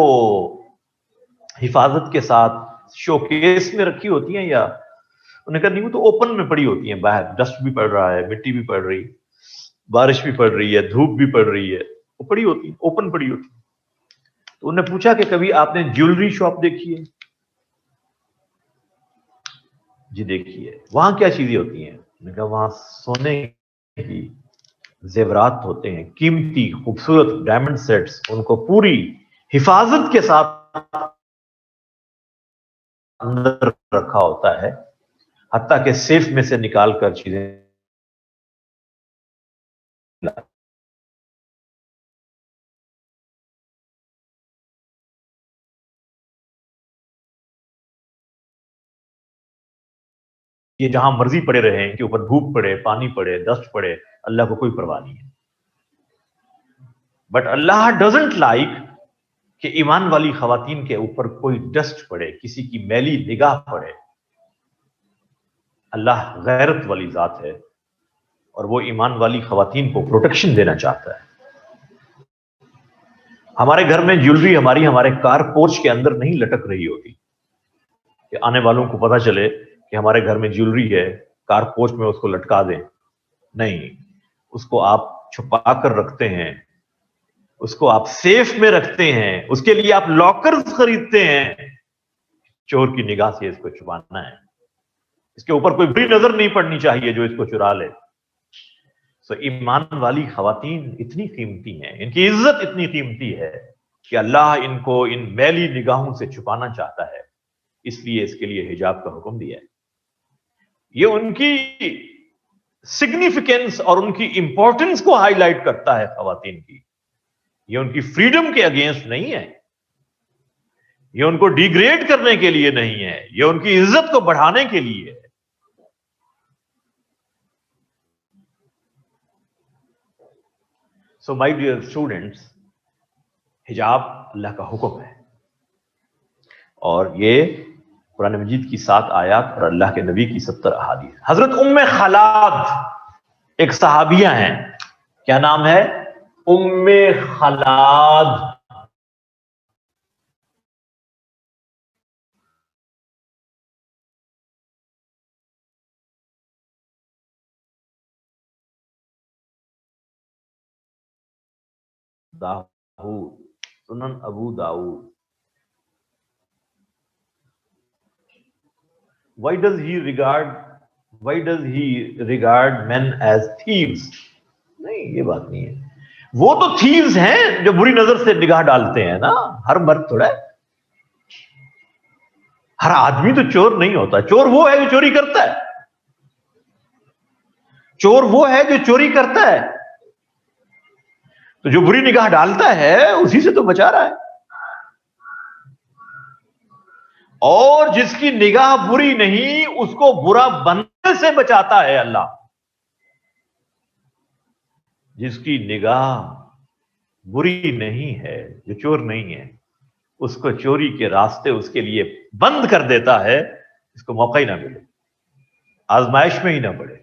حفاظت کے ساتھ شو کیس میں رکھی ہوتی ہیں، یا انہوں نے کہا نہیں، وہ تو اوپن میں پڑی ہوتی ہیں، باہر ڈسٹ بھی پڑ رہا ہے، مٹی بھی پڑ رہی، بارش بھی پڑ رہی ہے، دھوپ بھی پڑ رہی ہے، وہ پڑی ہوتی ہیں، اوپن پڑی ہوتی ہیں۔ تو انہوں نے پوچھا کہ کبھی آپ نے جیولری شاپ دیکھی ہے؟ جی دیکھی ہے۔ وہاں کیا چیزیں ہوتی ہیں؟ میں نے کہا وہاں سونے کی زیورات ہوتے ہیں، قیمتی خوبصورت ڈائمنڈ سیٹس، ان کو پوری حفاظت کے ساتھ اندر رکھا ہوتا ہے، حتیٰ کہ سیف میں سے نکال کر چیزیں یہ جہاں مرضی پڑے رہے ہیں، کہ اوپر دھوپ پڑے، پانی پڑے، ڈسٹ پڑے، اللہ کو کوئی پرواہ نہیں ہے۔ بٹ اللہ ڈزنٹ لائک کہ ایمان والی خواتین کے اوپر کوئی ڈسٹ پڑے، کسی کی میلی نگاہ پڑے۔ اللہ غیرت والی ذات ہے، اور وہ ایمان والی خواتین کو پروٹیکشن دینا چاہتا ہے۔ ہمارے گھر میں جیولری ہمارے کار پورچ کے اندر نہیں لٹک رہی ہوتی کہ آنے والوں کو پتا چلے کہ ہمارے گھر میں جیولری ہے، کار پورچ میں اس کو لٹکا دیں۔ نہیں، اس کو آپ چھپا کر رکھتے ہیں، اس کو آپ سیف میں رکھتے ہیں، اس کے لیے آپ لاکرز خریدتے ہیں۔ چور کی نگاہ سے اس کو چھپانا ہے، اس کے اوپر کوئی بری نظر نہیں پڑنی چاہیے جو اس کو چرا لے۔ سو ایمان والی خواتین اتنی قیمتی ہیں، ان کی عزت اتنی قیمتی ہے کہ اللہ ان کو ان میلی نگاہوں سے چھپانا چاہتا ہے، اس لیے اس کے لیے حجاب کا حکم دیا ہے۔ یہ ان کی سگنیفیکینس اور ان کی امپورٹنس کو ہائی لائٹ کرتا ہے خواتین کی۔ یہ ان کی فریڈم کے اگینسٹ نہیں ہے، یہ ان کو ڈیگریڈ کرنے کے لیے نہیں ہے، یہ ان کی عزت کو بڑھانے کے لیے ہے۔ سو مائی ڈیئر اسٹوڈنٹس، حجاب اللہ کا حکم ہے، اور یہ قرآن مجید کی 7 آیات اور اللہ کے نبی کی 70 احادیث۔ حضرت ام خلاد ایک صحابیہ ہیں، کیا نام ہے؟ ام خلاد۔ داؤد، سنن ابو داؤد۔ Why does he regard men as thieves؟ نہیں، یہ بات نہیں ہے۔ وہ تو thieves ہیں جو بری نظر سے نگاہ ڈالتے ہیں نا، ہر مرد تھوڑا ہے، ہر آدمی تو چور نہیں ہوتا۔ چور وہ ہے جو چوری کرتا ہے، چور وہ ہے جو چوری کرتا ہے، تو جو بری نگاہ ڈالتا ہے اسی سے تو بچا رہا ہے، اور جس کی نگاہ بری نہیں اس کو برا بننے سے بچاتا ہے اللہ۔ جس کی نگاہ بری نہیں ہے، جو چور نہیں ہے، اس کو چوری کے راستے اس کے لیے بند کر دیتا ہے، اس کو موقع ہی نہ ملے، آزمائش میں ہی نہ پڑے۔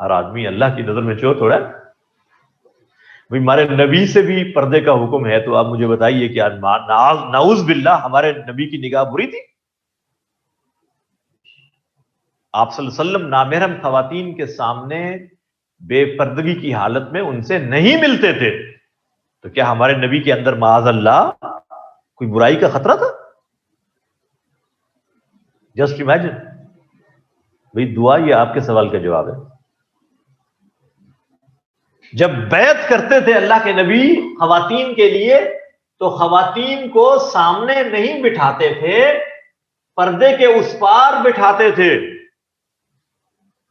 ہر آدمی اللہ کی نظر میں چور تھوڑا ہے۔ بھئی ہمارے نبی سے بھی پردے کا حکم ہے، تو آپ مجھے بتائیے کہ نعوذ باللہ ہمارے نبی کی نگاہ بری تھی؟ آپ صلی اللہ علیہ وسلم نامحرم خواتین کے سامنے بے پردگی کی حالت میں ان سے نہیں ملتے تھے، تو کیا ہمارے نبی کے اندر معاذ اللہ کوئی برائی کا خطرہ تھا؟ Just imagine. بھئی دعا یہ آپ کے سوال کا جواب ہے۔ جب بیعت کرتے تھے اللہ کے نبی خواتین کے لیے تو خواتین کو سامنے نہیں بٹھاتے تھے، پردے کے اس پار بٹھاتے تھے،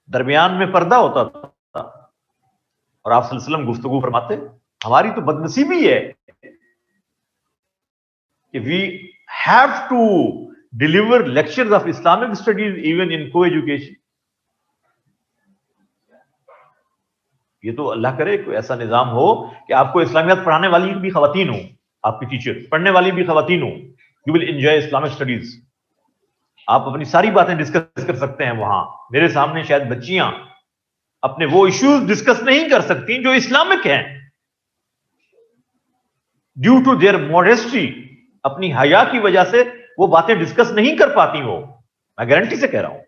درمیان میں پردہ ہوتا تھا، اور آپ صلی اللہ علیہ وسلم گفتگو فرماتے۔ ہماری تو بدنصیبی ہے کہ we have to deliver lectures of Islamic studies even in co-education. یہ تو اللہ کرے کوئی ایسا نظام ہو کہ آپ کو اسلامیات پڑھانے والی بھی خواتین ہوں، آپ کی ٹیچر پڑھنے والی بھی خواتین ہوں، you will enjoy Islamic studies, آپ اپنی ساری باتیں ڈسکس کر سکتے ہیں وہاں۔ میرے سامنے شاید بچیاں اپنے وہ ایشوز ڈسکس نہیں کر سکتی جو اسلامک ہیں، ڈیو ٹو دیئر موڈیسٹی، اپنی حیا کی وجہ سے وہ باتیں ڈسکس نہیں کر پاتی وہ۔ میں گارنٹی سے کہہ رہا ہوں،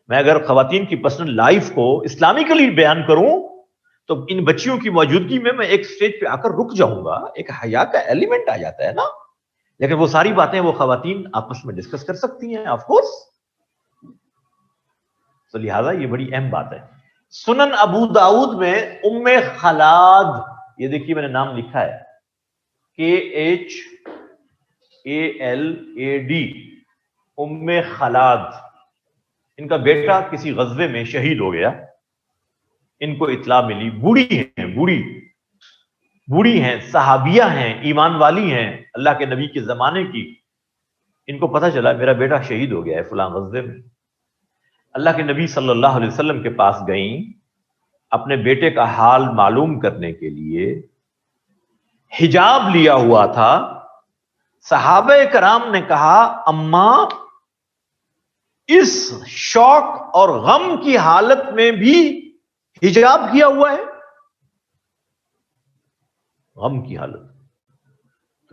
میں اگر خواتین کی پرسنل لائف کو اسلامکلی بیان کروں تو ان بچیوں کی موجودگی میں ایک سٹیج پہ آ کر رک جاؤں گا، ایک حیا کا ایلیمنٹ آ جاتا ہے نا، لیکن وہ ساری باتیں وہ خواتین آپس میں ڈسکس کر سکتی ہیں آف کورس۔ تو لہٰذا یہ بڑی اہم بات ہے۔ سنن ابو داؤد میں ام خلاد، یہ دیکھیے میں نے نام لکھا ہے KHALAD، ام خلاد، ان کا بیٹا کسی غزوے میں شہید ہو گیا، ان کو اطلاع ملی، بوڑھی ہیں، صحابیہ ہیں، ایمان والی ہیں اللہ کے نبی کے زمانے کی، ان کو پتہ چلا میرا بیٹا شہید ہو گیا ہے فلاں غزوے میں۔ اللہ کے نبی صلی اللہ علیہ وسلم کے پاس گئیں اپنے بیٹے کا حال معلوم کرنے کے لیے، حجاب لیا ہوا تھا۔ صحابہ کرام نے کہا اماں اس شوق اور غم کی حالت میں بھی حجاب کیا ہوا ہے، غم کی حالت۔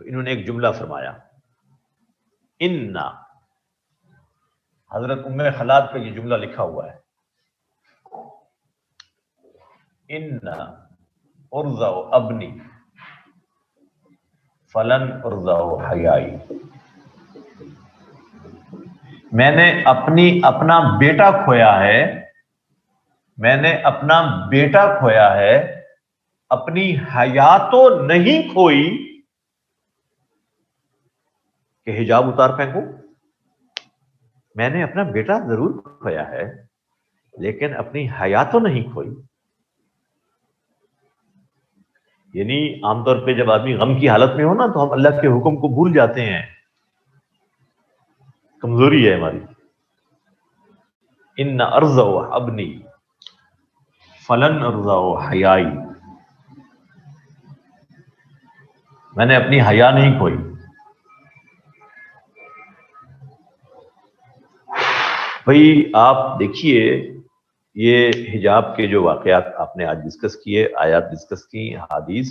تو انہوں نے ایک جملہ فرمایا، انا، حضرت ام خلاد پہ یہ جملہ لکھا ہوا ہے، انا ارضع ابنی فلن ارضع حیائی، میں نے اپنا بیٹا کھویا ہے، میں نے اپنا بیٹا کھویا ہے، اپنی حیا تو نہیں کھوئی کہ حجاب اتار پھینکوں۔ میں نے اپنا بیٹا ضرور کھویا ہے لیکن اپنی حیا تو نہیں کھوئی۔ یعنی عام طور پہ جب آدمی غم کی حالت میں ہو نا تو ہم اللہ کے حکم کو بھول جاتے ہیں، کمزوری ہے ہماری۔ ان ارضع ابنی فلن ارضع حیائی، میں نے اپنی حیا نہیں کھوئی۔ بھئی آپ دیکھیے یہ حجاب کے جو واقعات آپ نے آج ڈسکس کیے، آیات ڈسکس کی، حدیث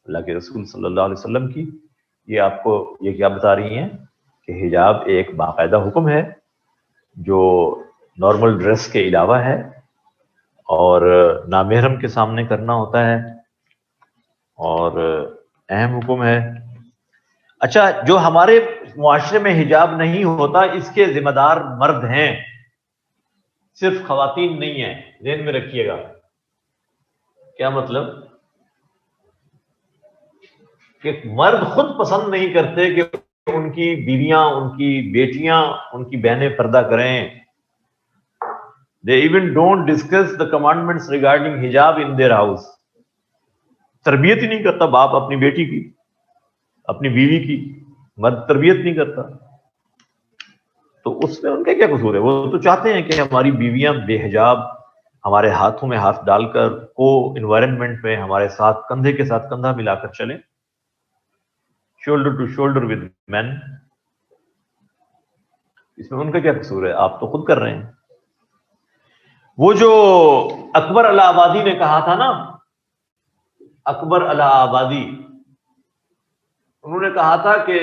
اللہ کے رسول صلی اللہ علیہ وسلم کی، یہ آپ کو یہ کیا بتا رہی ہیں کہ حجاب ایک باقاعدہ حکم ہے جو نارمل ڈریس کے علاوہ ہے، اور نامحرم کے سامنے کرنا ہوتا ہے، اور اہم حکم ہے۔ اچھا، جو ہمارے معاشرے میں حجاب نہیں ہوتا اس کے ذمہ دار مرد ہیں، صرف خواتین نہیں ہیں، ذہن میں رکھیے گا۔ کیا مطلب؟ کہ مرد خود پسند نہیں کرتے کہ ان کی بیویاں، ان کی بیٹیاں، ان کی بہنیں پردہ کریں، They even don't discuss the commandments regarding hijab in their house. تربیت ہی نہیں کرتا باپ اپنی بیٹی کی، اپنی بیوی کی، مرد تربیت نہیں کرتا، تو اس میں ان کا کیا قصور ہے؟ وہ تو چاہتے ہیں کہ ہماری بیویاں بے حجاب ہمارے ہاتھوں میں ہاتھ ڈال کر کو انوائرمنٹ میں ہمارے ساتھ کندھے کے ساتھ کندھا ملا کر چلیں، شولڈر ٹو شولڈر ود مین. اس میں ان کا کیا قصور ہے؟ آپ تو خود کر رہے ہیں. وہ جو اکبر الہ آبادی نے کہا تھا نا، اکبر الہ آبادی، انہوں نے کہا تھا کہ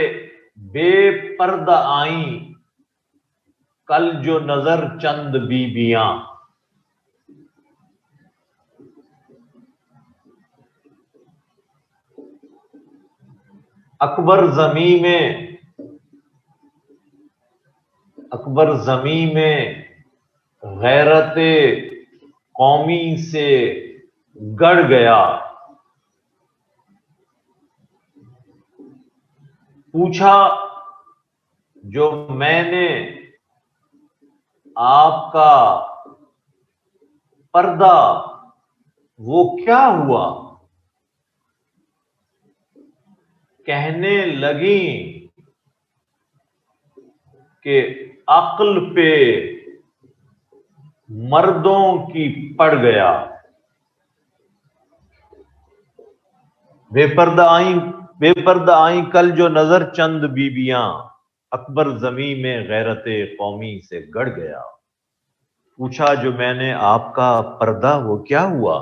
بے پردہ آئیں کل جو نظر چند بیبیاں. اکبر زمیں میں غیرت قومی سے گڑ گیا. پوچھا جو میں نے آپ کا پردہ وہ کیا ہوا؟ کہنے لگیں کہ عقل پہ مردوں کی پڑ گیا. بے پردہ آئیں کل جو نظر چند بیبیاں، اکبر زمیں میں غیرت قومی سے گڑ گیا. پوچھا جو میں نے آپ کا پردہ وہ کیا ہوا؟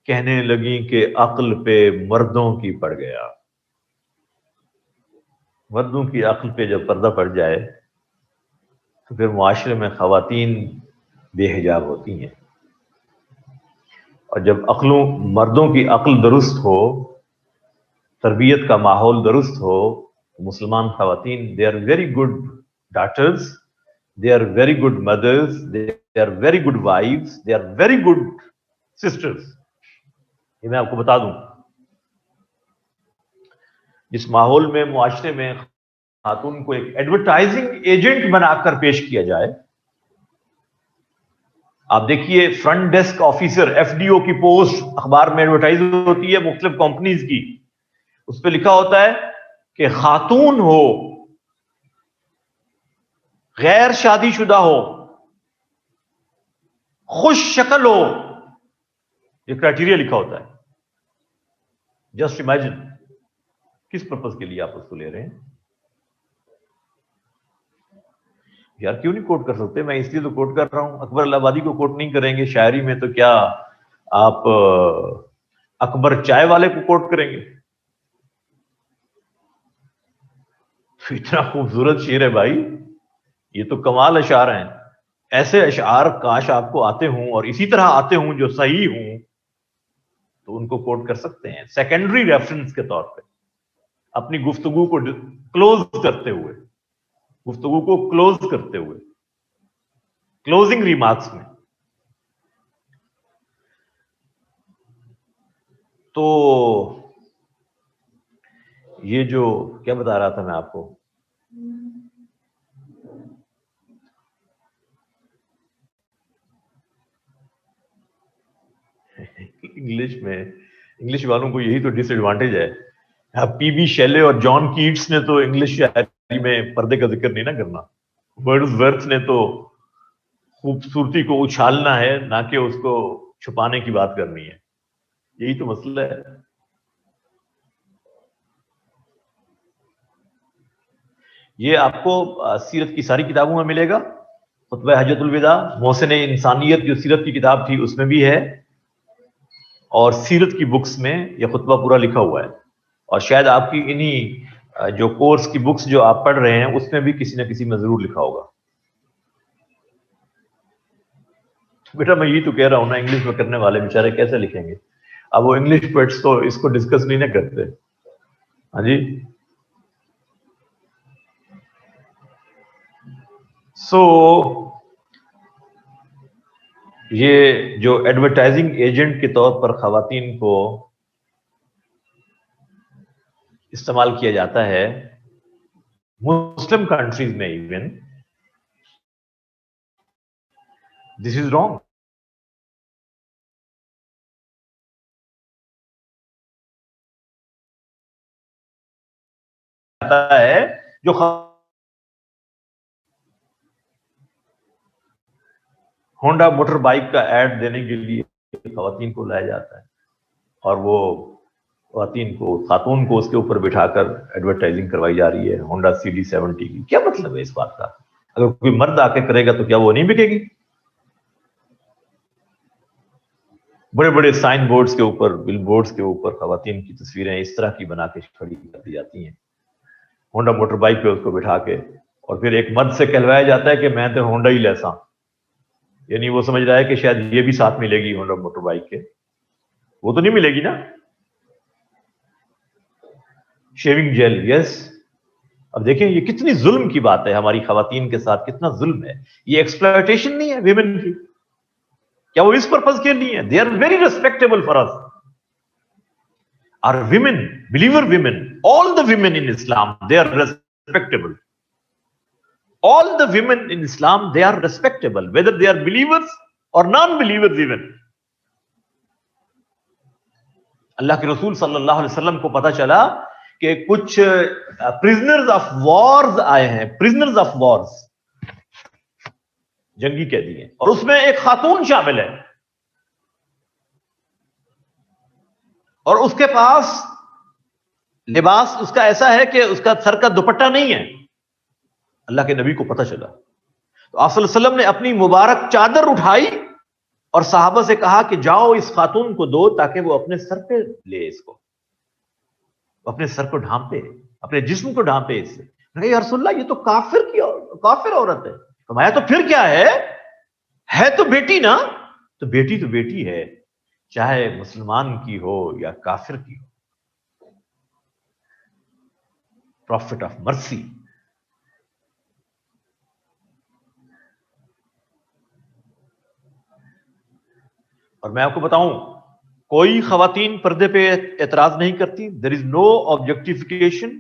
کہنے لگیں کہ عقل پہ مردوں کی پڑ گیا. مردوں کی عقل پہ جب پردہ پڑ جائے تو پھر معاشرے میں خواتین بے حجاب ہوتی ہیں. اور جب مردوں کی عقل درست ہو، تربیت کا ماحول درست ہو، مسلمان خواتین they are very good daughters, they are very good mothers, they are very good wives, they are very good sisters. یہ میں آپ کو بتا دوں، جس ماحول میں معاشرے میں خاتون کو ایک ایڈورٹائزنگ ایجنٹ بنا کر پیش کیا جائے. آپ دیکھیے front desk officer, F D O کی پوسٹ اخبار میں ایڈورٹائز ہوتی ہے مختلف کمپنیز کی، اس پہ لکھا ہوتا ہے کہ خاتون ہو، غیر شادی شدہ ہو، خوش شکل ہو، یہ کرائٹیریا لکھا ہوتا ہے. جسٹ امیجن کس پرپز کے لیے آپ اس کو لے رہے ہیں؟ یار کیوں نہیں کوٹ کر سکتے؟ میں اس لیے تو کوٹ کر رہا ہوں. اکبر الہ آبادی کو کوٹ نہیں کریں گے شاعری میں تو کیا آپ اکبر چائے والے کو کوٹ کریں گے؟ اتنا خوبصورت شعر ہے بھائی، یہ تو کمال اشعار ہیں. ایسے اشعار کاش آپ کو آتے ہوں اور اسی طرح آتے ہوں جو صحیح ہوں، تو ان کو کوٹ کر سکتے ہیں سیکنڈری ریفرنس کے طور پہ، اپنی گفتگو کو کلوز کرتے ہوئے، کلوزنگ ریمارکس میں. تو یہ جو کیا بتا رہا تھا میں آپ کو، انگلش والوں کو یہی تو ڈس ایڈوانٹیج ہے. پی بی شیلے اور جان کیٹس نے تو انگلش شاعری میں پردے کا ذکر نہیں نہ کرنا. ورڈز ورتھ نے تو خوبصورتی کو اچھالنا ہے، نہ کہ اس کو چھپانے کی بات کرنی ہے. یہی تو مسئلہ ہے. یہ آپ کو سیرت کی ساری کتابوں میں ملے گا. خطبہ حجۃ الوداع، محسن انسانیت جو سیرت کی کتاب تھی اس میں بھی ہے، اور سیرت کی بکس میں یہ خطبہ پورا لکھا ہوا ہے. اور شاید آپ کی انہی جو کورس کی بکس جو آپ پڑھ رہے ہیں اس میں بھی کسی نہ کسی میں ضرور لکھا ہوگا. بیٹا میں یہی تو کہہ رہا ہوں نا، انگلش میں کرنے والے بیچارے کیسے لکھیں گے؟ اب وہ انگلش پوئٹس تو اس کو ڈسکس نہیں نہ کرتے. ہاں جی. سو یہ جو ایڈورٹائزنگ ایجنٹ کے طور پر خواتین کو استعمال کیا جاتا ہے مسلم کنٹریز میں، ایون This is wrong. ہے جو ہونڈا موٹر بائک کا ایڈ دینے کے لیے خواتین کو لایا جاتا ہے اور وہ خاتون کو اس کے اوپر بٹھا کر ایڈورٹائزنگ کروائی جا رہی ہے ہونڈا CD70 کی. کیا مطلب ہے اس بات کا؟ اگر کوئی مرد آ کے کرے گا تو کیا وہ نہیں بکے گی؟ بڑے بڑے سائن بورڈز کے اوپر، بل بورڈز کے اوپر خواتین کی تصویریں اس طرح کی بنا کے کھڑی کر دی جاتی ہیں ہونڈا موٹر بائک پہ اس کو بٹھا کے، اور پھر ایک مرد سے کہلوایا جاتا ہے کہ میں تو ہونڈا ہی لیسا، یعنی وہ سمجھ رہا ہے کہ شاید یہ بھی ساتھ ملے گی ہونڈا موٹر بائک کے. وہ تو نہیں ملے گی نا. شیونگ جیل، یس. اب دیکھیں یہ کتنی ظلم کی بات ہے، ہماری خواتین کے ساتھ کتنا ظلم ہے. یہ ایکسپلائٹیشن نہیں ہے ویمن کی؟ کیا وہ اس پرپز کے نہیں ہے؟ They are very respectable for us. Our women, believer women, all the women in Islam, they are respectable. All the women in Islam, they are respectable, whether they are believers or non-believers even. اللہ کے رسول صلی اللہ علیہ وسلم کو پتا چلا کہ کچھ پرزنرز آف وارز آئے ہیں، پرزنرز آف وارز، جنگی قیدی ہیں، اور اس میں ایک خاتون شامل ہے، اور اس کے پاس لباس اس کا ایسا ہے کہ اس کا سر کا دوپٹہ نہیں ہے. اللہ کے نبی کو پتہ چلا تو آپ صلی اللہ علیہ وسلم نے اپنی مبارک چادر اٹھائی اور صحابہ سے کہا کہ جاؤ اس خاتون کو دو تاکہ وہ اپنے سر پہ لے، اس کو اپنے سر کو ڈھانپے، اپنے جسم کو ڈھانپے. اس سے یا رسول اللہ یہ تو کافر عورت ہے. فرمایا تو پھر کیا ہے تو بیٹی نا. تو بیٹی ہے، چاہے مسلمان کی ہو یا کافر کی ہو. پروفٹ آف مرسی. اور میں آپ کو بتاؤں کوئی خواتین پردے پہ اعتراض نہیں کرتی. There is no objectification.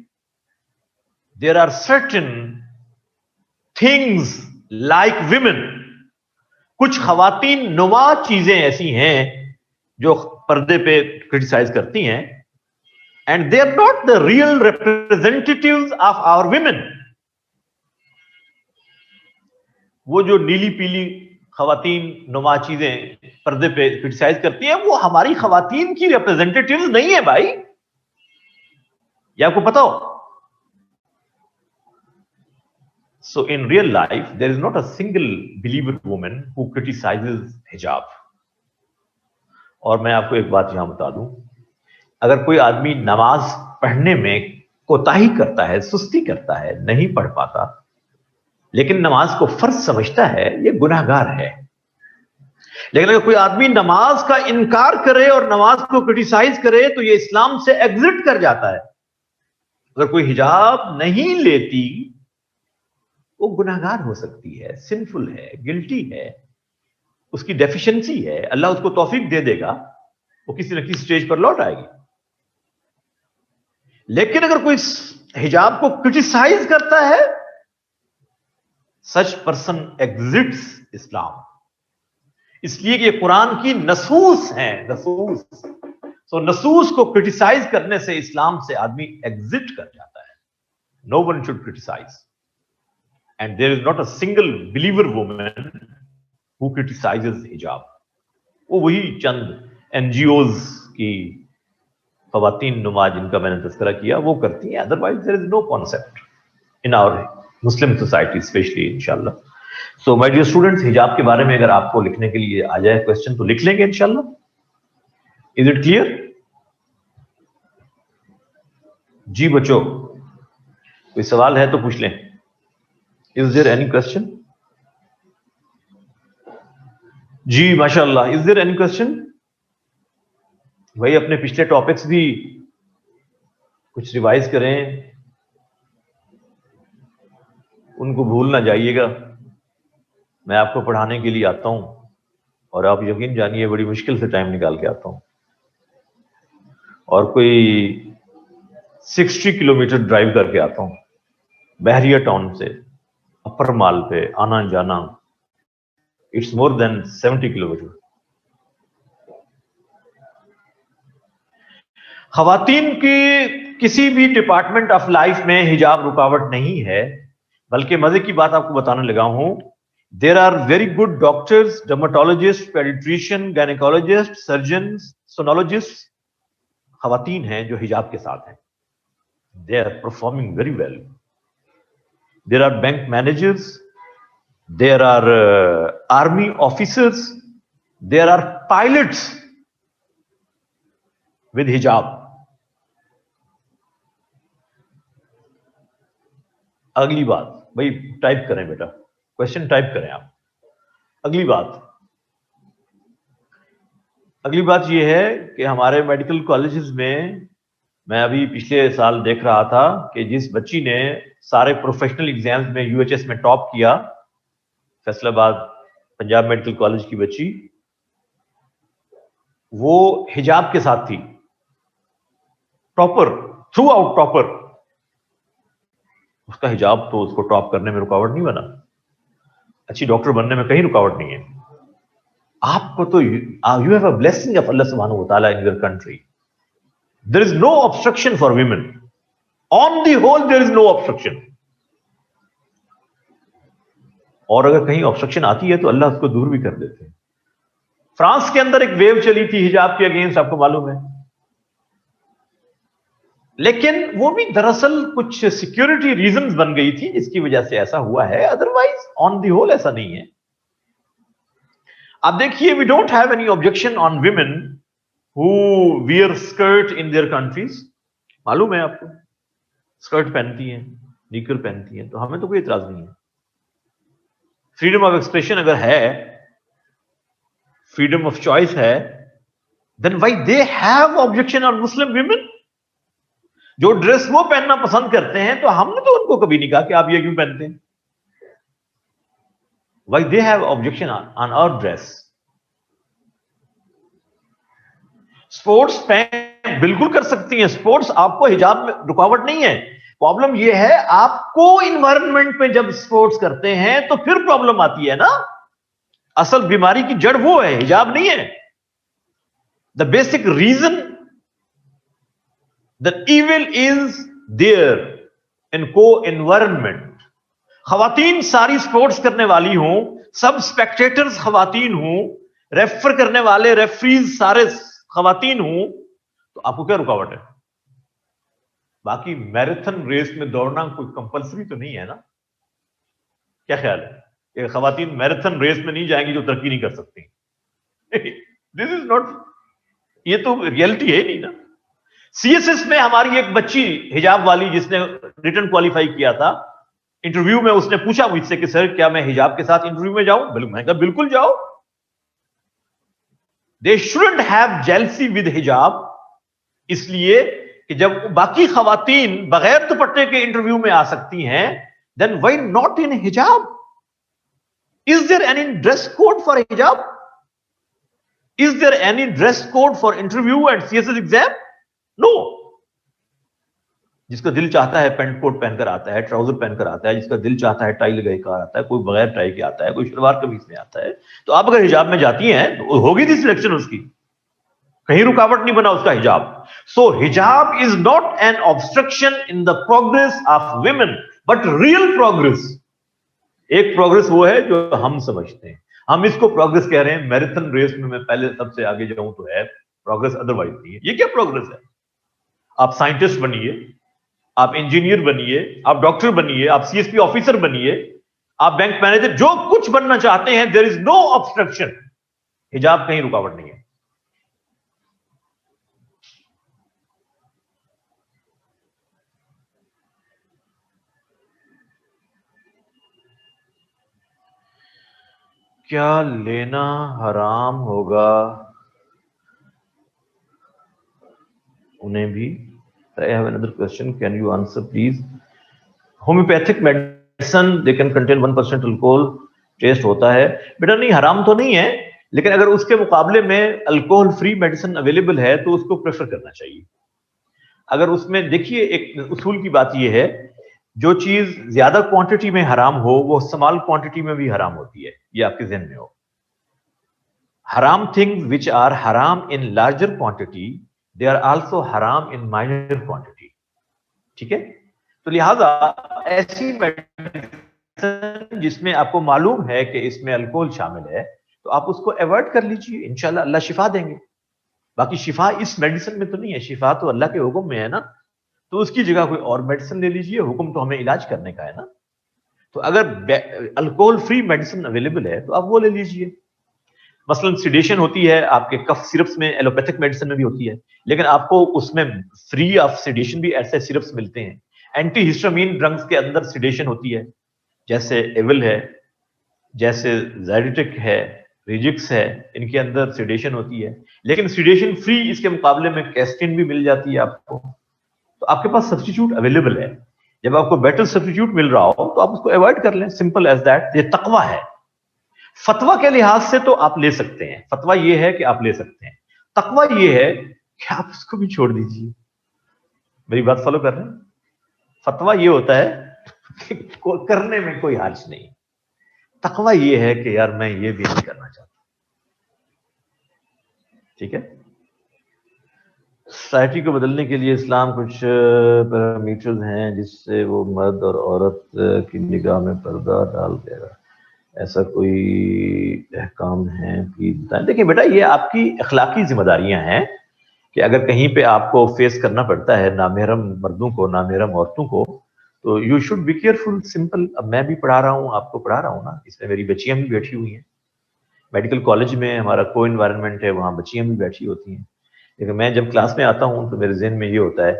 There are certain things like women. کچھ خواتین نما چیزیں ایسی ہیں جو پردے پہ کرٹیسائز کرتی ہیں، and they are not the real representatives of our women. وہ جو نیلی پیلی خواتین نما چیزیں پردے پہ کرٹیسائز کرتی ہیں وہ ہماری خواتین کی ریپرزینٹیٹیوز نہیں ہے بھائی. یہ آپ کو پتا ہو. So in real life, there is not a single believer woman who criticizes hijab. اور میں آپ کو ایک بات یہاں بتا دوں، اگر کوئی آدمی نماز پڑھنے میں کوتاہی کرتا ہے، سستی کرتا ہے، نہیں پڑھ پاتا، لیکن نماز کو فرض سمجھتا ہے، یہ گناہگار ہے. لیکن اگر کوئی آدمی نماز کا انکار کرے اور نماز کو کرٹیسائز کرے تو یہ اسلام سے ایگزٹ کر جاتا ہے. اگر کوئی حجاب نہیں لیتی وہ گناہگار ہو سکتی ہے، سنفل ہے، گلٹی ہے، اس کی ڈیفیشنسی ہے. اللہ اس کو توفیق دے دے گا، وہ کسی نہ کسی سٹیج پر لوٹ آئے گی. لیکن اگر کوئی حجاب کو کرٹیسائز کرتا ہے، سچ پرسن ایگزٹس اسلام. اس لیے کہ یہ قرآن کی نصوص ہیں، نصوص. سو نصوص کو کرٹیسائز کرنے سے اسلام سے آدمی ایگزٹ کر جاتا ہے. No one should criticise. And there is not a single believer woman who criticizes hijab. وہ وہی چند NGOs کی خواتین نما جن کا میں نے تذکرہ کیا وہ کرتی ہیں. Otherwise there is no concept in our Muslim society especially inshallah. So my dear students, حجاب کے بارے میں اگر آپ کو لکھنے کے لیے آ جائے کوشچن تو لکھ لیں گے انشاءاللہ. Is it clear? جی بچوں کوئی سوال ہے تو پوچھ لیں. Is there any question? جی ماشاء اللہ. Is there any question? بھائی اپنے پچھلے ٹاپکس بھی کچھ ریوائز کریں، ان کو بھول نہ جائیے گا. میں آپ کو پڑھانے کے لیے آتا ہوں اور آپ یقین جانیے بڑی مشکل سے ٹائم نکال کے آتا ہوں، اور کوئی 60 کلومیٹر ڈرائیو کر کے آتا ہوں بحریہ ٹاؤن سے اپر مال پہ آنا جانا It's more than 70 kilometers. خواتین کی کسی بھی ڈپارٹمنٹ آف لائف میں حجاب رکاوٹ نہیں ہے، بلکہ مزے کی بات آپ کو بتانے لگا ہوں. There are very good doctors, dermatologist, paediatrician, gynaecologist, surgeons, sonologist خواتین ہیں جو حجاب کے ساتھ ہیں. They are performing very well. There are bank managers, there are army officers, there are pilots with hijab. اگلی بات، بھائی ٹائپ کریں بیٹا، کوشچن ٹائپ کریں آپ. اگلی بات یہ ہے کہ ہمارے میڈیکل کالجز میں ابھی پچھلے سال دیکھ رہا تھا کہ جس بچی نے سارے پروفیشنل ایگزامز میں UHS میں ٹاپ کیا، فیصل آباد پنجاب میڈیکل کالج کی بچی، وہ حجاب کے ساتھ تھی. Topper, throughout topper. اس کا حجاب تو اس کو ٹاپ کرنے میں رکاوٹ نہیں بنا، اچھی ڈاکٹر بننے میں کہیں رکاوٹ نہیں ہے. آپ کو تو you have a blessing of اللہ سبحانہ و تعالیٰ in your country. There is no obstruction for women. On the whole there is no obstruction. اور اگر کہیں obstruction آتی ہے تو اللہ اس کو دور بھی کر دیتے ہیں. فرانس کے اندر ایک ویو چلی تھی حجاب کے اگینسٹ، آپ کو معلوم ہے، لیکن وہ بھی دراصل کچھ سیکیورٹی ریزنز بن گئی تھی جس کی وجہ سے ایسا ہوا ہے. ادروائز آن دی ہول ایسا نہیں ہے. اب دیکھیے، we don't have any objection on women who wear skirt in their countries. معلوم ہے آپ کو، اسکرٹ پہنتی ہیں، نیکر پہنتی ہیں، تو ہمیں تو کوئی اعتراض نہیں ہے. فریڈم آف ایکسپریشن اگر ہے، فریڈم آف چوائس ہے، then why they have objection on Muslim women. جو ڈریس وہ پہننا پسند کرتے ہیں تو ہم نے تو ان کو کبھی نہیں کہا کہ آپ یہ کیوں پہنتے ہیں. Why they have objection on our dress. Sports پہن بالکل کر سکتی ہیں، اسپورٹس آپ کو حجاب میں رکاوٹ نہیں ہے. پرابلم یہ ہے آپ کو انوائرمنٹ پہ جب اسپورٹس کرتے ہیں تو پھر پرابلم آتی ہے نا. اصل بیماری کی جڑ وہ ہے، حجاب نہیں ہے. The basic reason the evil is there in co-environment. خواتین ساری سپورٹس کرنے والی ہوں، سب سپیکٹیٹرز خواتین ہوں، ریفر کرنے والے ریفریز سارے خواتین ہوں، تو آپ کو کیا رکاوٹ ہے؟ باقی میراتھن ریس میں دوڑنا کوئی کمپلسری تو نہیں ہے نا. کیا خیال ہے کہ خواتین میراتھن ریس میں نہیں جائیں گی جو ترقی نہیں کر سکتی؟ دس از ناٹ، یہ تو ریئلٹی ہے نہیں نا. CSS میں ہماری ایک بچی حجاب والی جس نے ریٹن کوالیفائی کیا تھا، انٹرویو میں اس نے پوچھا مجھ سے کہ سر کیا میں حجاب کے ساتھ انٹرویو میں جاؤں؟ میں کہا بالکل جاؤ. They shouldn't have jealousy with حجاب، اس لیے کہ جب باقی خواتین بغیر دوپٹے کے انٹرویو میں آ سکتی ہیں، then why not in حجاب؟ Is there any dress code for حجاب؟ Is there any dress code for interview and CSS exam؟ نو. جس کا دل چاہتا ہے پینٹ کوٹ پہن کر آتا ہے، ٹراؤزر پہن کر آتا ہے، جس کا دل چاہتا ہے ٹائی لگائی کر آتا ہے، کوئی بغیر ٹائی کے آتا ہے، کوئی شلوار قمیض میں آتا ہے. تو آپ اگر حجاب میں جاتی ہیں تو ہوگی تھی سلیکشن اس کی، کہیں رکاوٹ نہیں بنا اس کا حجاب. سو حجاب is not an obstruction in the progress of women but real progress. ایک پروگرس وہ ہے جو ہم سمجھتے ہیں، ہم اس کو پروگرس کہہ رہے ہیں. میراتھن ریس میں میں پہلے سب سے آگے جاؤں تو ہے پروگرس، ادروائز نہیں ہے. یہ کیا پروگرس ہے؟ آپ سائنٹسٹ بنیے، آپ انجینئر بنیے، آپ ڈاکٹر بنیے، آپ CSP آفیسر بنیے، آپ بینک مینیجر، جو کچھ بننا چاہتے ہیں، دیر از نو obstruction. حجاب کہیں رکاوٹ نہیں ہے. کیا لینا حرام ہوگا انہیں بھی؟ I have another question. Can you answer please? Homeopathic medicine, they can contain 1% alcohol. Test ہوتا ہے بیٹا. نہیں، حرام تو نہیں ہے، لیکن اگر اس کے مقابلے میں الکوہل فری میڈیسن اویلیبل ہے تو اس کو پریفر کرنا چاہیے. اگر اس میں دیکھیے ایک اصول کی بات یہ ہے، جو چیز زیادہ کوانٹٹی میں حرام ہو وہ اسمال کوانٹٹی میں بھی حرام ہوتی ہے، یہ آپ کے ذہن میں ہو. haram things which are haram in larger quantity, they are also haram in minor quantity. ٹھیک ہے. تو لہذا ایسی میڈیسن جس میں آپ کو معلوم ہے کہ اس میں الکوہل شامل ہے تو آپ اس کو ایوائڈ کر لیجیے, انشاءاللہ اللہ شفا دیں گے. باقی شفا اس میڈیسن میں تو نہیں ہے, شفا تو اللہ کے حکم میں ہے نا, تو اس کی جگہ کوئی اور میڈیسن لے لیجیے, حکم تو ہمیں علاج کرنے کا ہے نا. تو اگر الکوہل فری میڈیسن اویلیبل ہے تو آپ وہ لے لیجیے. مثلا سیڈیشن ہوتی ہے آپ کے کف سیرپس میں, ایلوپیتھک میڈیسن میں بھی ہوتی ہے, لیکن آپ کو اس میں فری آف سیڈیشن بھی ایسے سیرپس ملتے ہیں. اینٹی ہسٹامین ڈرگس کے اندر سیڈیشن ہوتی ہے, جیسے ایول ہے, جیسے زائڈیٹک ہے, ریجکس ہے, ان کے اندر سیڈیشن ہوتی ہے. لیکن سیڈیشن فری اس کے مقابلے میں کیسٹین بھی مل جاتی ہے آپ کو. تو آپ کے پاس سبسٹیٹیوٹ اویلیبل ہے. جب آپ کو بیٹر سبسٹیٹیوٹ مل رہا ہو تو آپ اس کو اوائڈ کر لیں, سمپل ایز دیٹ. یہ تقویٰ ہے. فتویٰ کے لحاظ سے تو آپ لے سکتے ہیں, فتویٰ یہ ہے کہ آپ لے سکتے ہیں. تقویٰ یہ ہے کہ آپ اس کو بھی چھوڑ دیجیے. میری بات فالو کر رہے ہیں؟ فتویٰ یہ ہوتا ہے کہ کرنے میں کوئی حرج نہیں. تقویٰ یہ ہے کہ یار میں یہ بھی نہیں کرنا چاہتا. ٹھیک ہے. سوسائٹی کو بدلنے کے لیے اسلام کچھ پیرامیٹرز ہیں جس سے وہ مرد اور عورت کی نگاہ میں پردہ ڈال دے گا, ایسا کوئی احکام ہے پلیز بتائیں. دیکھیں بیٹا, یہ آپ کی اخلاقی ذمہ داریاں ہیں کہ اگر کہیں پہ آپ کو فیس کرنا پڑتا ہے نامحرم مردوں کو, نامحرم عورتوں کو, تو you should be careful. Simple. اب میں بھی پڑھا رہا ہوں, آپ کو پڑھا رہا ہوں نا, اس میں میری بچیاں بھی بیٹھی ہوئی ہیں. میڈیکل کالج میں ہمارا کو انوائرمنٹ ہے, وہاں بچیاں بھی بیٹھی ہوتی ہیں. لیکن میں جب کلاس میں آتا ہوں تو میرے ذہن میں یہ ہوتا ہے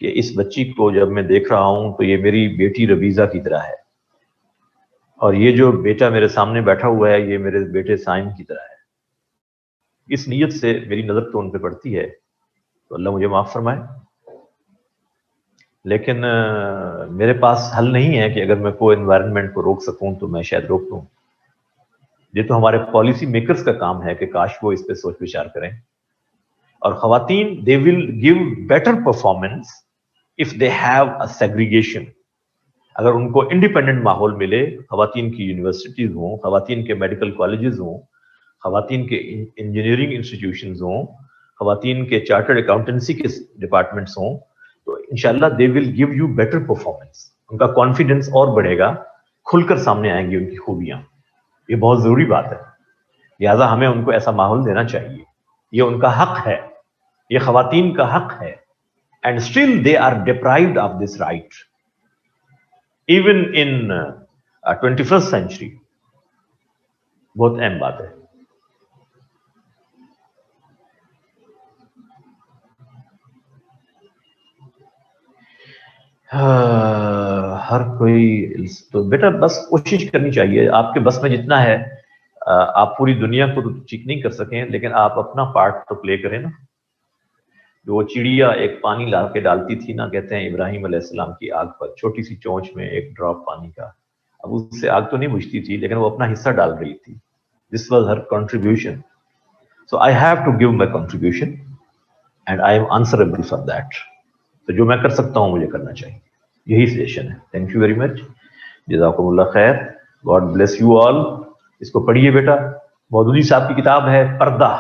کہ اس بچی کو جب میں دیکھ رہا ہوں تو یہ میری بیٹی ربیزہ کی طرح ہے, اور یہ جو بیٹا میرے سامنے بیٹھا ہوا ہے یہ میرے بیٹے سائم کی طرح ہے. اس نیت سے میری نظر تو ان پہ پڑتی ہے, تو اللہ مجھے معاف فرمائے. لیکن میرے پاس حل نہیں ہے کہ اگر میں کو انوائرمنٹ کو روک سکوں تو میں شاید روک دوں. یہ تو ہمارے پالیسی میکرز کا کام ہے کہ کاش وہ اس پہ سوچ وچار کریں. اور خواتین they will give better performance if they have a segregation. اگر ان کو انڈیپینڈنٹ ماحول ملے, خواتین کی یونیورسٹیز ہوں, خواتین کے میڈیکل کالجز ہوں, خواتین کے انجینئرنگ انسٹیٹیوشنز ہوں, خواتین کے چارٹرڈ اکاؤنٹنسی کے ڈپارٹمنٹس ہوں, تو انشاءاللہ they will give you better performance. ان کا کانفیڈنس اور بڑھے گا, کھل کر سامنے آئیں گی ان کی خوبیاں. یہ بہت ضروری بات ہے. لہٰذا ہمیں ان کو ایسا ماحول دینا چاہیے. یہ ان کا حق ہے, یہ خواتین کا حق ہے. And still they are deprived of this right even in 21st century. بہت اہم بات ہے. ہر کوئی تو بیٹا بس کوشش کرنی چاہیے, آپ کے بس میں جتنا ہے. آپ پوری دنیا کو تو ٹھیک نہیں کر سکیں, لیکن آپ اپنا پارٹ تو پلے کریں نا. جو وہ چڑیا ایک پانی لا کے ڈالتی تھی نا, کہتے ہیں ابراہیم علیہ السلام کی آگ پر, چھوٹی سی چونچ میں ایک ڈراپ پانی کا. اب اس سے آگ تو نہیں بجھتی تھی, لیکن وہ اپنا حصہ ڈال رہی تھی. This was her contribution. So I have to give my contribution and I am answerable for that. تو جو میں کر سکتا ہوں مجھے کرنا چاہیے. یہی سجیشن ہے. Thank you very much. جزاکم اللہ خیر. God bless you all. اس کو پڑھیے بیٹا. مودودی صاحب کی کتاب ہے پردہ,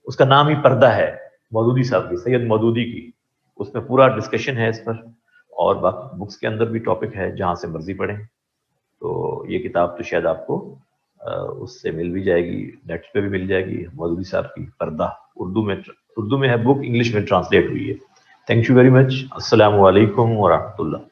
اس کا نام ہی پردہ ہے. مودودی صاحب کی, سید مودودی کی, اس میں پورا ڈسکشن ہے اس پر, اور باقی بکس کے اندر بھی ٹاپک ہے, جہاں سے مرضی پڑھیں. تو یہ کتاب تو شاید آپ کو اس سے مل بھی جائے گی, نیٹ پہ بھی مل جائے گی. مودودی صاحب کی پردہ اردو میں ہے بک, انگلش میں ٹرانسلیٹ ہوئی ہے. تھینک یو ویری مچ. السلام علیکم ورحمۃ اللہ.